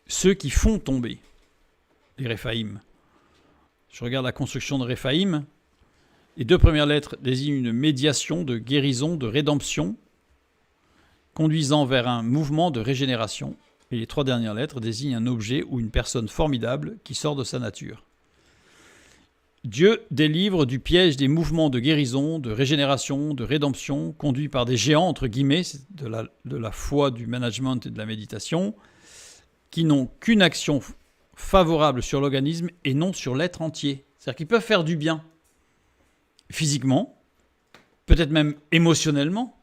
Ceux qui font tomber. Les Réphaïm. Je regarde la construction de Réphaïm. Les 2 premières lettres désignent une médiation de guérison, de rédemption, conduisant vers un mouvement de régénération. Et les 3 dernières lettres désignent un objet ou une personne formidable qui sort de sa nature. Dieu délivre du piège des mouvements de guérison, de régénération, de rédemption, conduits par des géants, entre guillemets, de la foi, du management et de la méditation, qui n'ont qu'une action favorable sur l'organisme et non sur l'être entier. C'est-à-dire qu'ils peuvent faire du bien physiquement, peut-être même émotionnellement,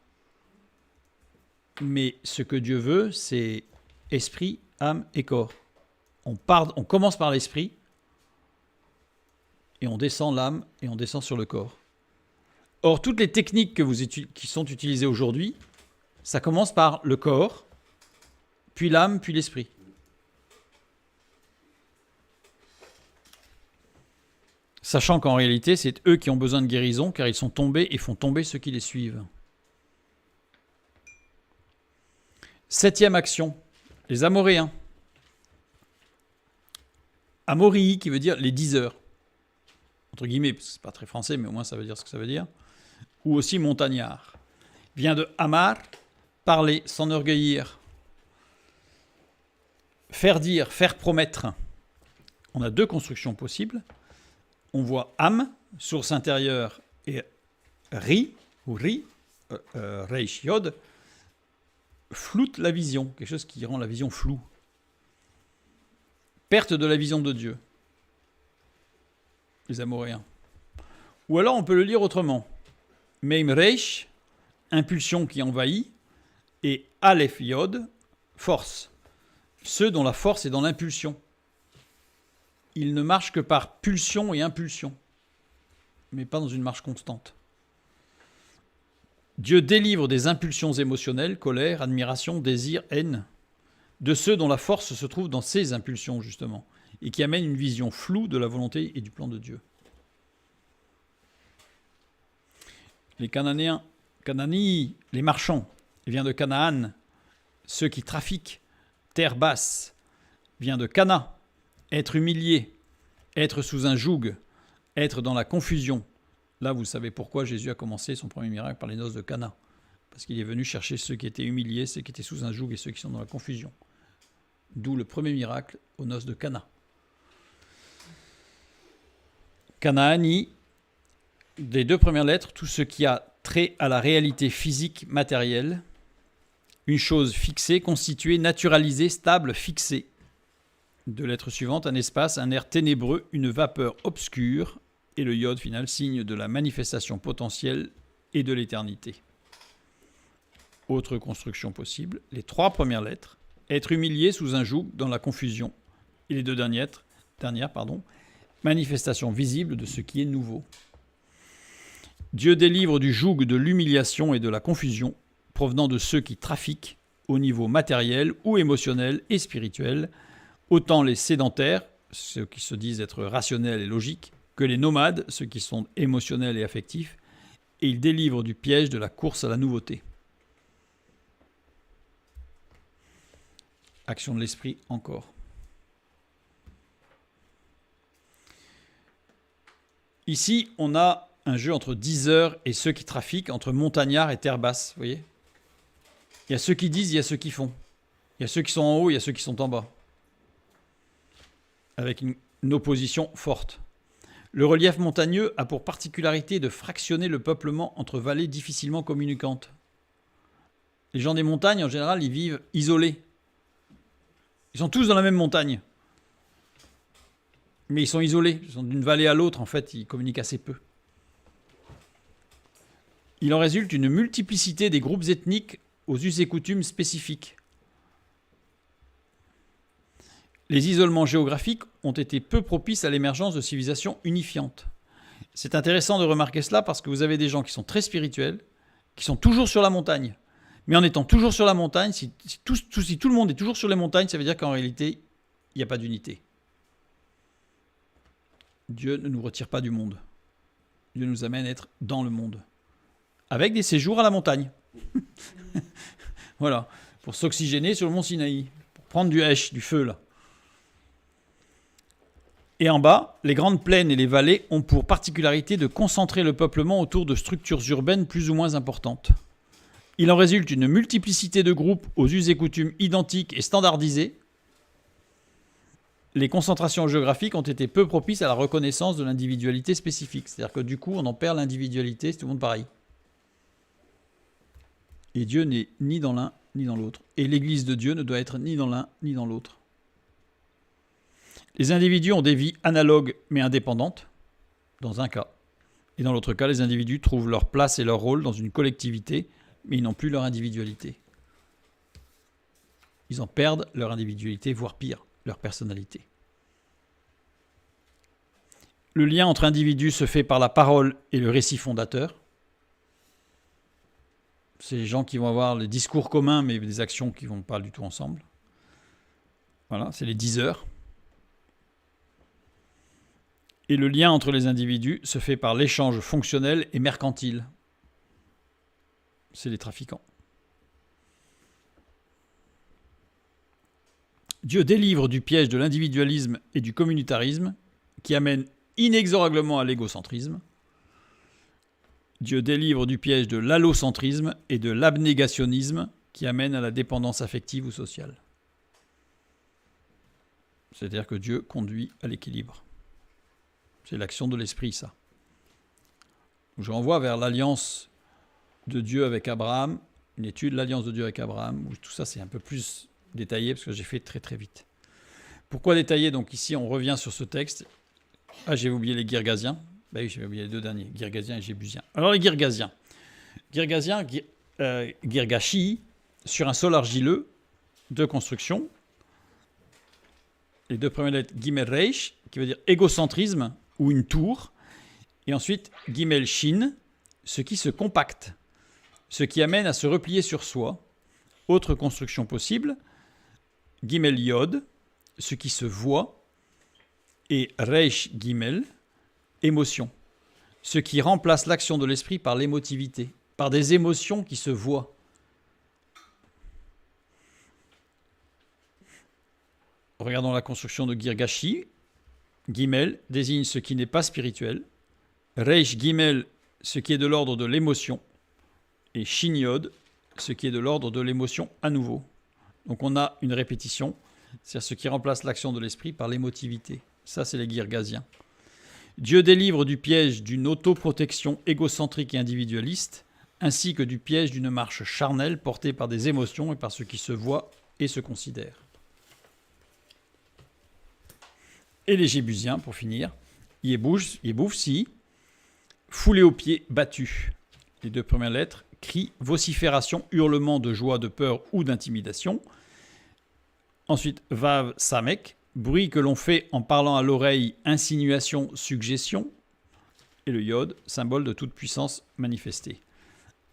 mais ce que Dieu veut, c'est esprit, âme et corps. On commence par l'esprit, et on descend l'âme, et on descend sur le corps. Or, toutes les techniques qui sont utilisées aujourd'hui, ça commence par le corps, puis l'âme, puis l'esprit. Sachant qu'en réalité, c'est eux qui ont besoin de guérison, car ils sont tombés et font tomber ceux qui les suivent. 7e action, les Amoréens. Amorii, qui veut dire les diseurs. Entre guillemets, parce que c'est pas très français, mais au moins ça veut dire ce que ça veut dire. Ou aussi montagnard. Vient de Amar, parler, s'enorgueillir. Faire dire, faire promettre. On a 2 constructions possibles. On voit Am, source intérieure, et Ri, ou Ri, Reish Yod, floute la vision, quelque chose qui rend la vision floue. Perte de la vision de Dieu. Les Amoréens. Ou alors on peut le lire autrement. Meim Reish, impulsion qui envahit, et Aleph Yod, force. Ceux dont la force est dans l'impulsion. Ils ne marchent que par pulsion et impulsion, mais pas dans une marche constante. Dieu délivre des impulsions émotionnelles, colère, admiration, désir, haine, de ceux dont la force se trouve dans ces impulsions, justement, et qui amènent une vision floue de la volonté et du plan de Dieu. Les Cananéens, Canani, les marchands, vient de Canaan, ceux qui trafiquent, terre basse, vient de Cana, être humilié, être sous un joug, être dans la confusion. Là, vous savez pourquoi Jésus a commencé son premier miracle par les noces de Cana. Parce qu'il est venu chercher ceux qui étaient humiliés, ceux qui étaient sous un joug et ceux qui sont dans la confusion. D'où le premier miracle aux noces de Cana. Canaani, des 2 premières lettres, tout ce qui a trait à la réalité physique matérielle, une chose fixée, constituée, naturalisée, stable, fixée. De lettre suivante, un espace, un air ténébreux, une vapeur obscure, et le iode final, signe de la manifestation potentielle et de l'éternité. Autre construction possible, les 3 premières lettres, être humilié sous un joug dans la confusion, et les 2 dernières, manifestation visible de ce qui est nouveau. Dieu délivre du joug de l'humiliation et de la confusion, provenant de ceux qui trafiquent au niveau matériel ou émotionnel et spirituel, autant les sédentaires, ceux qui se disent être rationnels et logiques, que les nomades, ceux qui sont émotionnels et affectifs, et il délivre du piège de la course à la nouveauté. Action de l'esprit encore. Ici, on a un jeu entre diseurs et ceux qui trafiquent, entre montagnards et terre basse, vous voyez ? Il y a ceux qui disent, il y a ceux qui font. Il y a ceux qui sont en haut, il y a ceux qui sont en bas. Avec une opposition forte. Le relief montagneux a pour particularité de fractionner le peuplement entre vallées difficilement communicantes. Les gens des montagnes, en général, ils vivent isolés. Ils sont tous dans la même montagne. Mais ils sont isolés. Ils sont d'une vallée à l'autre, en fait, ils communiquent assez peu. Il en résulte une multiplicité des groupes ethniques aux us et coutumes spécifiques. Les isolements géographiques ont été peu propices à l'émergence de civilisations unifiantes. C'est intéressant de remarquer cela parce que vous avez des gens qui sont très spirituels, qui sont toujours sur la montagne. Mais en étant toujours sur la montagne, si tout le monde est toujours sur les montagnes, ça veut dire qu'en réalité, il n'y a pas d'unité. Dieu ne nous retire pas du monde. Dieu nous amène à être dans le monde. Avec des séjours à la montagne. Voilà. Pour s'oxygéner sur le mont Sinaï. Pour prendre du Hesh, du feu, là. Et en bas, les grandes plaines et les vallées ont pour particularité de concentrer le peuplement autour de structures urbaines plus ou moins importantes. Il en résulte une multiplicité de groupes aux us et coutumes identiques et standardisés. Les concentrations géographiques ont été peu propices à la reconnaissance de l'individualité spécifique. C'est-à-dire que du coup, on en perd l'individualité, c'est tout le monde pareil. Et Dieu n'est ni dans l'un ni dans l'autre. Et l'Église de Dieu ne doit être ni dans l'un ni dans l'autre. Les individus ont des vies analogues mais indépendantes, dans un cas. Et dans l'autre cas, les individus trouvent leur place et leur rôle dans une collectivité, mais ils n'ont plus leur individualité. Ils en perdent leur individualité, voire pire, leur personnalité. Le lien entre individus se fait par la parole et le récit fondateur. C'est les gens qui vont avoir les discours communs, mais des actions qui ne vont pas du tout ensemble. Voilà, c'est les diseurs. Et le lien entre les individus se fait par l'échange fonctionnel et mercantile. C'est les trafiquants. Dieu délivre du piège de l'individualisme et du communautarisme qui amène inexorablement à l'égocentrisme. Dieu délivre du piège de l'allocentrisme et de l'abnégationnisme qui amène à la dépendance affective ou sociale. C'est-à-dire que Dieu conduit à l'équilibre. C'est l'action de l'esprit, ça. Je renvoie vers l'alliance de Dieu avec Abraham, une étude, l'alliance de Dieu avec Abraham, où tout ça c'est un peu plus détaillé parce que j'ai fait très très vite. Pourquoi détailler? Donc ici on revient sur ce texte. Ah, j'ai oublié les Girgasiens. Ben oui, j'ai oublié les deux derniers, Girgasiens et Jébusiens. Alors les Girgasiens. Girgashi, sur un sol argileux de construction. Les deux premières lettres, Gimel Reish, qui veut dire égocentrisme ou une tour. Et ensuite, Gimel Shin, ce qui se compacte, ce qui amène à se replier sur soi. Autre construction possible, Gimel Yod, ce qui se voit. Et Reish Gimel, émotion, ce qui remplace l'action de l'esprit par l'émotivité, par des émotions qui se voient. Regardons la construction de Girgashi. Gimel désigne ce qui n'est pas spirituel. Reish Gimel, ce qui est de l'ordre de l'émotion. Et Shin Yod, ce qui est de l'ordre de l'émotion à nouveau. Donc on a une répétition, c'est-à-dire ce qui remplace l'action de l'esprit par l'émotivité. Ça, c'est les Girgasiens. Dieu délivre du piège d'une autoprotection égocentrique et individualiste, ainsi que du piège d'une marche charnelle portée par des émotions et par ce qui se voit et se considère. Et les Jébusiens, pour finir, Yeboufsi, foulé aux pieds, battu. Les deux premières lettres, cri, vocifération, hurlement de joie, de peur ou d'intimidation. Ensuite, Vav Samek, bruit que l'on fait en parlant à l'oreille, insinuation, suggestion. Et le Yod, symbole de toute puissance manifestée.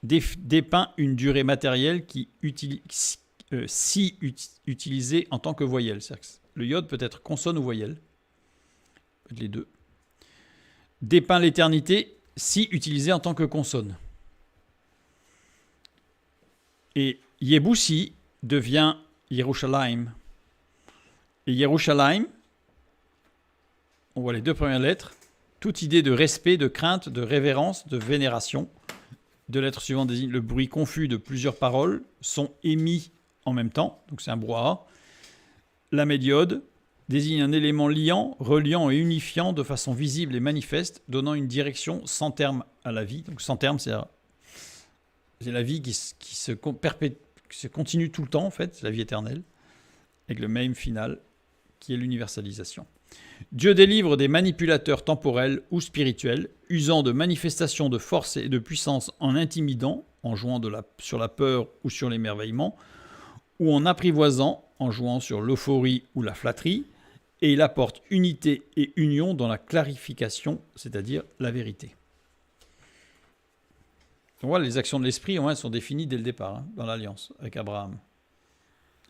Dépeint une durée matérielle qui utilisée en tant que voyelle. Le Yod peut être consonne ou voyelle. Les deux. Dépeint l'éternité si utilisée en tant que consonne. Et Yebusi devient Yerushalayim. Et Yerushalayim, on voit les deux premières lettres, toute idée de respect, de crainte, de révérence, de vénération. De lettres suivantes désigne le bruit confus de plusieurs paroles sont émis en même temps, donc c'est un brouhaha. La médiode désigne un élément liant, reliant et unifiant de façon visible et manifeste, donnant une direction sans terme à la vie. Donc sans terme, c'est la vie qui se continue tout le temps, en fait, c'est la vie éternelle, avec le même final, qui est l'universalisation. Dieu délivre des manipulateurs temporels ou spirituels, usant de manifestations de force et de puissance en intimidant, en jouant sur la peur ou sur l'émerveillement, ou en apprivoisant, en jouant sur l'euphorie ou la flatterie, et il apporte unité et union dans la clarification, c'est-à-dire la vérité. On voit les actions de l'esprit sont définies dès le départ, dans l'alliance avec Abraham.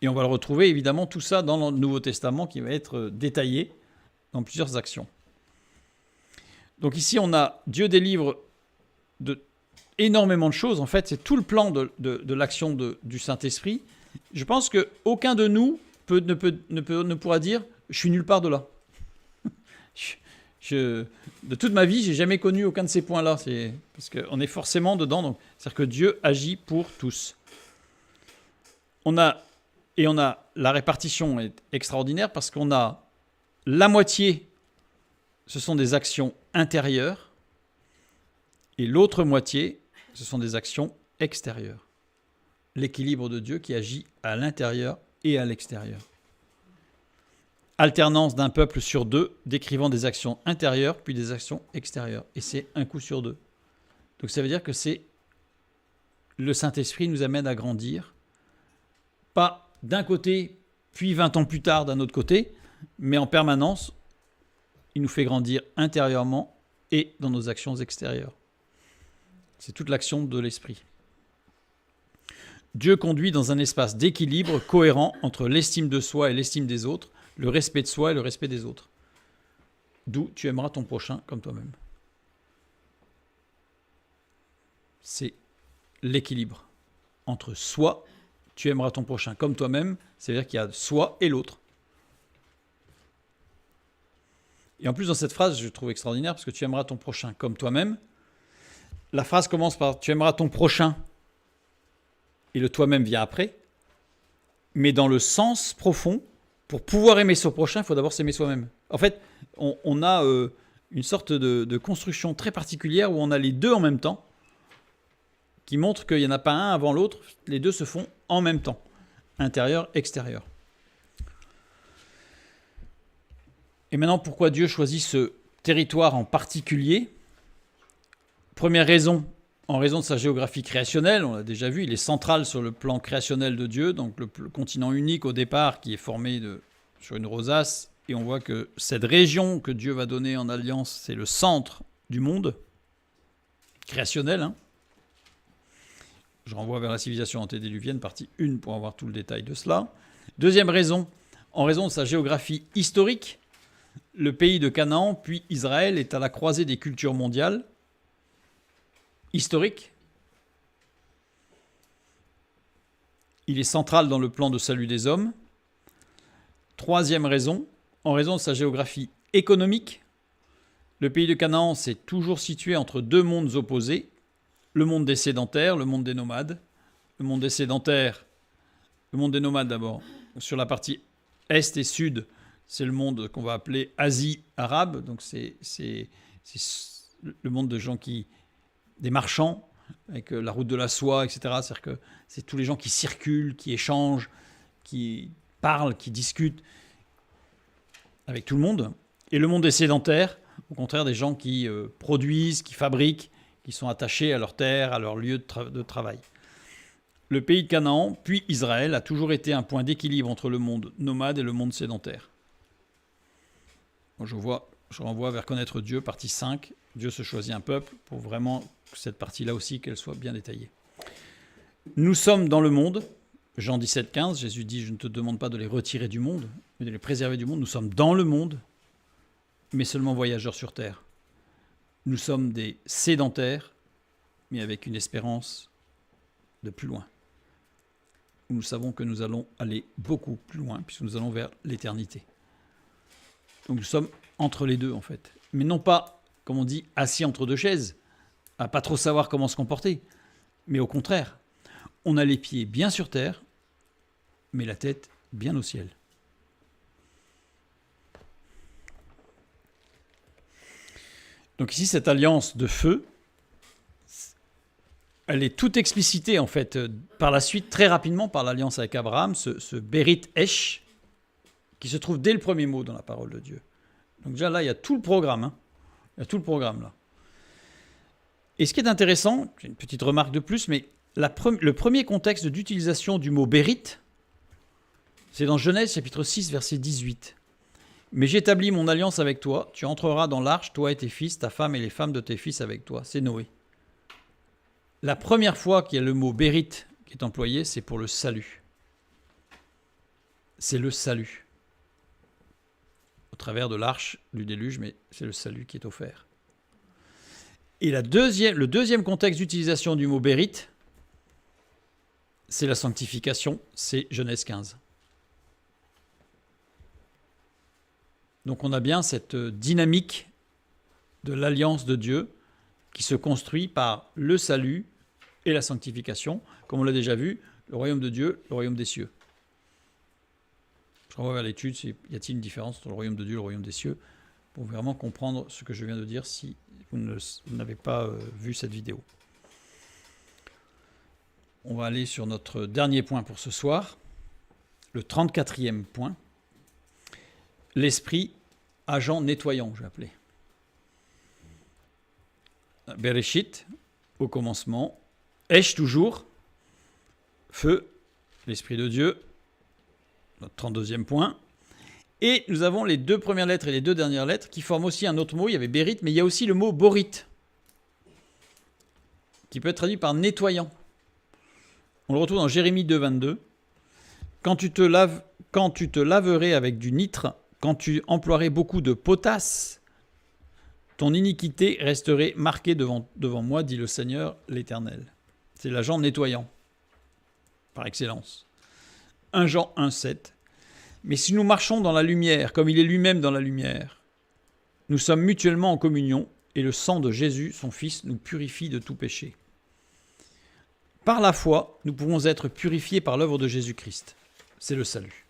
Et on va le retrouver évidemment tout ça dans le Nouveau Testament qui va être détaillé dans plusieurs actions. Donc ici, on a Dieu délivre de énormément de choses. En fait, c'est tout le plan de l'action du Saint-Esprit. Je pense qu'aucun de nous ne pourra dire « je suis nulle part de là ». De toute ma vie, j'ai jamais connu aucun de ces points-là. Parce qu'on est forcément dedans. Donc, c'est-à-dire que Dieu agit pour tous. La répartition est extraordinaire parce qu'on a la moitié, ce sont des actions intérieures, et l'autre moitié, ce sont des actions extérieures. L'équilibre de Dieu qui agit à l'intérieur et à l'extérieur. Alternance d'un peuple sur deux, décrivant des actions intérieures puis des actions extérieures. Et c'est un coup sur deux. Donc ça veut dire que le Saint-Esprit nous amène à grandir, pas d'un côté, puis 20 ans plus tard d'un autre côté, mais en permanence, il nous fait grandir intérieurement et dans nos actions extérieures. C'est toute l'action de l'Esprit. Dieu conduit dans un espace d'équilibre cohérent entre l'estime de soi et l'estime des autres, le respect de soi et le respect des autres. D'où tu aimeras ton prochain comme toi-même. C'est l'équilibre entre soi, tu aimeras ton prochain comme toi-même, c'est-à-dire qu'il y a soi et l'autre. Et en plus, dans cette phrase, je trouve extraordinaire parce que tu aimeras ton prochain comme toi-même. La phrase commence par tu aimeras ton prochain et le toi-même vient après. Mais dans le sens profond, pour pouvoir aimer son prochain, il faut d'abord s'aimer soi-même. En fait, on a une sorte de construction très particulière où on a les deux en même temps, qui montre qu'il n'y en a pas un avant l'autre, les deux se font en même temps, intérieur, extérieur. Et maintenant, pourquoi Dieu choisit ce territoire en particulier ? Première raison, en raison de sa géographie créationnelle, on l'a déjà vu, il est central sur le plan créationnel de Dieu, donc le continent unique au départ qui est formé sur une rosace, et on voit que cette région que Dieu va donner en alliance, c'est le centre du monde créationnel. Hein. Je renvoie vers la civilisation antédiluvienne, partie 1, pour avoir tout le détail de cela. Deuxième raison, en raison de sa géographie historique, le pays de Canaan, puis Israël, est à la croisée des cultures mondiales, historiques. Il est central dans le plan de salut des hommes. Troisième raison, en raison de sa géographie économique, le pays de Canaan s'est toujours situé entre deux mondes opposés, le monde des sédentaires, le monde des nomades. Le monde des sédentaires, le monde des nomades d'abord, sur la partie est et sud, c'est le monde qu'on va appeler Asie arabe, donc c'est le monde de gens des marchands, avec la route de la soie, etc. C'est-à-dire que c'est tous les gens qui circulent, qui échangent, qui parlent, qui discutent avec tout le monde. Et le monde des sédentaires, au contraire, des gens qui produisent, qui fabriquent, qui sont attachés à leur terre, à leur lieu de travail. Le pays de Canaan, puis Israël, a toujours été un point d'équilibre entre le monde nomade et le monde sédentaire. Je renvoie vers Connaître Dieu, partie 5. Dieu se choisit un peuple pour vraiment que cette partie-là aussi, qu'elle soit bien détaillée. Nous sommes dans le monde. Jean 17, 15, Jésus dit « Je ne te demande pas de les retirer du monde, mais de les préserver du monde. Nous sommes dans le monde, mais seulement voyageurs sur terre. Nous sommes des sédentaires, mais avec une espérance de plus loin. Nous savons que nous allons aller beaucoup plus loin, puisque nous allons vers l'éternité. Donc nous sommes entre les deux, en fait. Mais non pas, comme on dit, assis entre deux chaises, à pas trop savoir comment se comporter. Mais au contraire, on a les pieds bien sur terre, mais la tête bien au ciel. Donc ici, cette alliance de feu, elle est toute explicitée en fait par la suite, très rapidement, par l'alliance avec Abraham, ce Berit Esh, qui se trouve dès le premier mot dans la parole de Dieu. Donc déjà là, il y a tout le programme. Hein. Il y a tout le programme là. Et ce qui est intéressant, j'ai une petite remarque de plus, mais le premier contexte d'utilisation du mot Berit, c'est dans Genèse chapitre 6, verset 18. Mais j'établis mon alliance avec toi, tu entreras dans l'arche, toi et tes fils, ta femme et les femmes de tes fils avec toi. C'est Noé. La première fois qu'il y a le mot Berit qui est employé, c'est pour le salut. C'est le salut. Au travers de l'arche du déluge, mais c'est le salut qui est offert. Et le deuxième contexte d'utilisation du mot bérite, c'est la sanctification, c'est Genèse 15. Donc on a bien cette dynamique de l'alliance de Dieu qui se construit par le salut et la sanctification, comme on l'a déjà vu, le royaume de Dieu, le royaume des cieux. Je renvoie vers l'étude, y a-t-il une différence entre le royaume de Dieu et le royaume des cieux, pour vraiment comprendre ce que je viens de dire si vous n'avez pas vu cette vidéo. On va aller sur notre dernier point pour ce soir, le 34e point. L'esprit agent nettoyant, je vais appeler. Bereshit, au commencement. Esh, toujours. Feu, l'esprit de Dieu. Notre 32e point. Et nous avons les deux premières lettres et les deux dernières lettres qui forment aussi un autre mot. Il y avait Bérit, mais il y a aussi le mot Borit, qui peut être traduit par nettoyant. On le retrouve dans Jérémie 2, 22. Quand tu te laverais avec du nitre, quand tu emploierais beaucoup de potasse, ton iniquité resterait marquée devant moi, dit le Seigneur l'Éternel. C'est l'agent nettoyant, par excellence. 1 Jean 1, 7. Mais si nous marchons dans la lumière, comme il est lui-même dans la lumière, nous sommes mutuellement en communion, et le sang de Jésus, son Fils, nous purifie de tout péché. Par la foi, nous pouvons être purifiés par l'œuvre de Jésus-Christ. C'est le salut.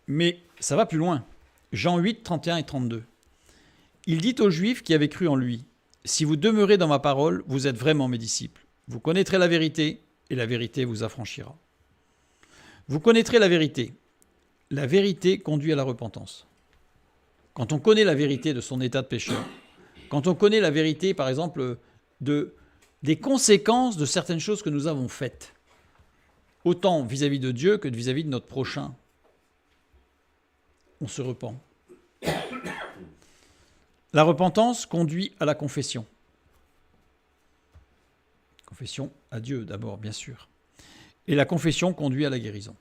Mais ça va plus loin. Jean 8, 31 et 32. Il dit aux Juifs qui avaient cru en lui, « Si vous demeurez dans ma parole, vous êtes vraiment mes disciples. Vous connaîtrez la vérité, et la vérité vous affranchira. » Vous connaîtrez la vérité. La vérité conduit à la repentance. Quand on connaît la vérité de son état de pécheur, quand on connaît la vérité, par exemple, des conséquences de certaines choses que nous avons faites, autant vis-à-vis de Dieu que vis-à-vis de notre prochain, on se repent. La repentance conduit à la confession. Confession à Dieu d'abord, bien sûr. Et la confession conduit à la guérison.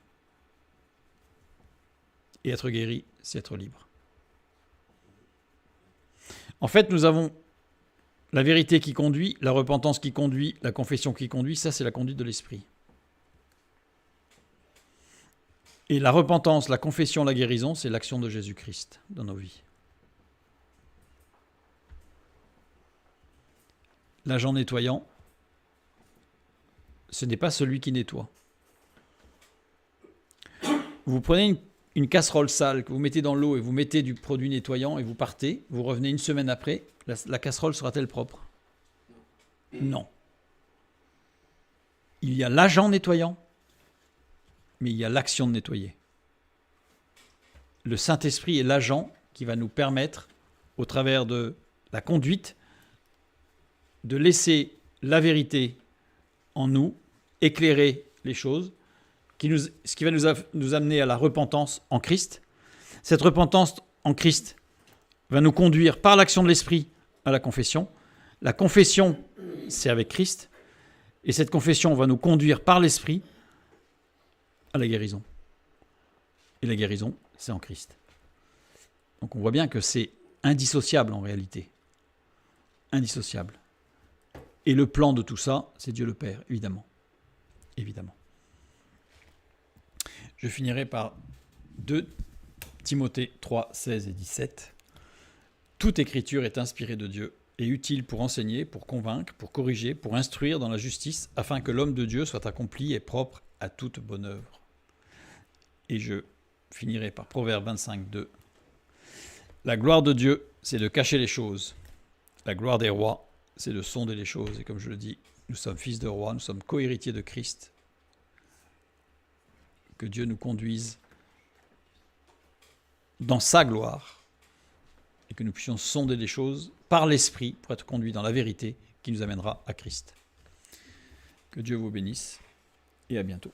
Et être guéri, c'est être libre. En fait, nous avons la vérité qui conduit, la repentance qui conduit, la confession qui conduit, ça c'est la conduite de l'esprit. Et la repentance, la confession, la guérison, c'est l'action de Jésus-Christ dans nos vies. L'agent nettoyant, ce n'est pas celui qui nettoie. Vous prenez une casserole sale que vous mettez dans l'eau et vous mettez du produit nettoyant et vous partez, vous revenez une semaine après, la casserole sera-t-elle propre? Non. Il y a l'agent nettoyant, mais il y a l'action de nettoyer. Le Saint-Esprit est l'agent qui va nous permettre, au travers de la conduite, de laisser la vérité en nous, éclairer les choses, ce qui va nous amener à la repentance en Christ. Cette repentance en Christ va nous conduire par l'action de l'Esprit à la confession. La confession, c'est avec Christ. Et cette confession va nous conduire par l'Esprit à la guérison. Et la guérison, c'est en Christ. Donc on voit bien que c'est indissociable en réalité. Indissociable. Et le plan de tout ça, c'est Dieu le Père, évidemment. Évidemment. Je finirai par 2 Timothée 3, 16 et 17. Toute écriture est inspirée de Dieu et utile pour enseigner, pour convaincre, pour corriger, pour instruire dans la justice, afin que l'homme de Dieu soit accompli et propre à toute bonne œuvre. Et je finirai par Proverbe 25, 2. La gloire de Dieu, c'est de cacher les choses. La gloire des rois, c'est de sonder les choses. Et comme je le dis, nous sommes fils de roi, nous sommes co-héritiers de Christ. Que Dieu nous conduise dans sa gloire et que nous puissions sonder les choses par l'Esprit pour être conduits dans la vérité qui nous amènera à Christ. Que Dieu vous bénisse et à bientôt.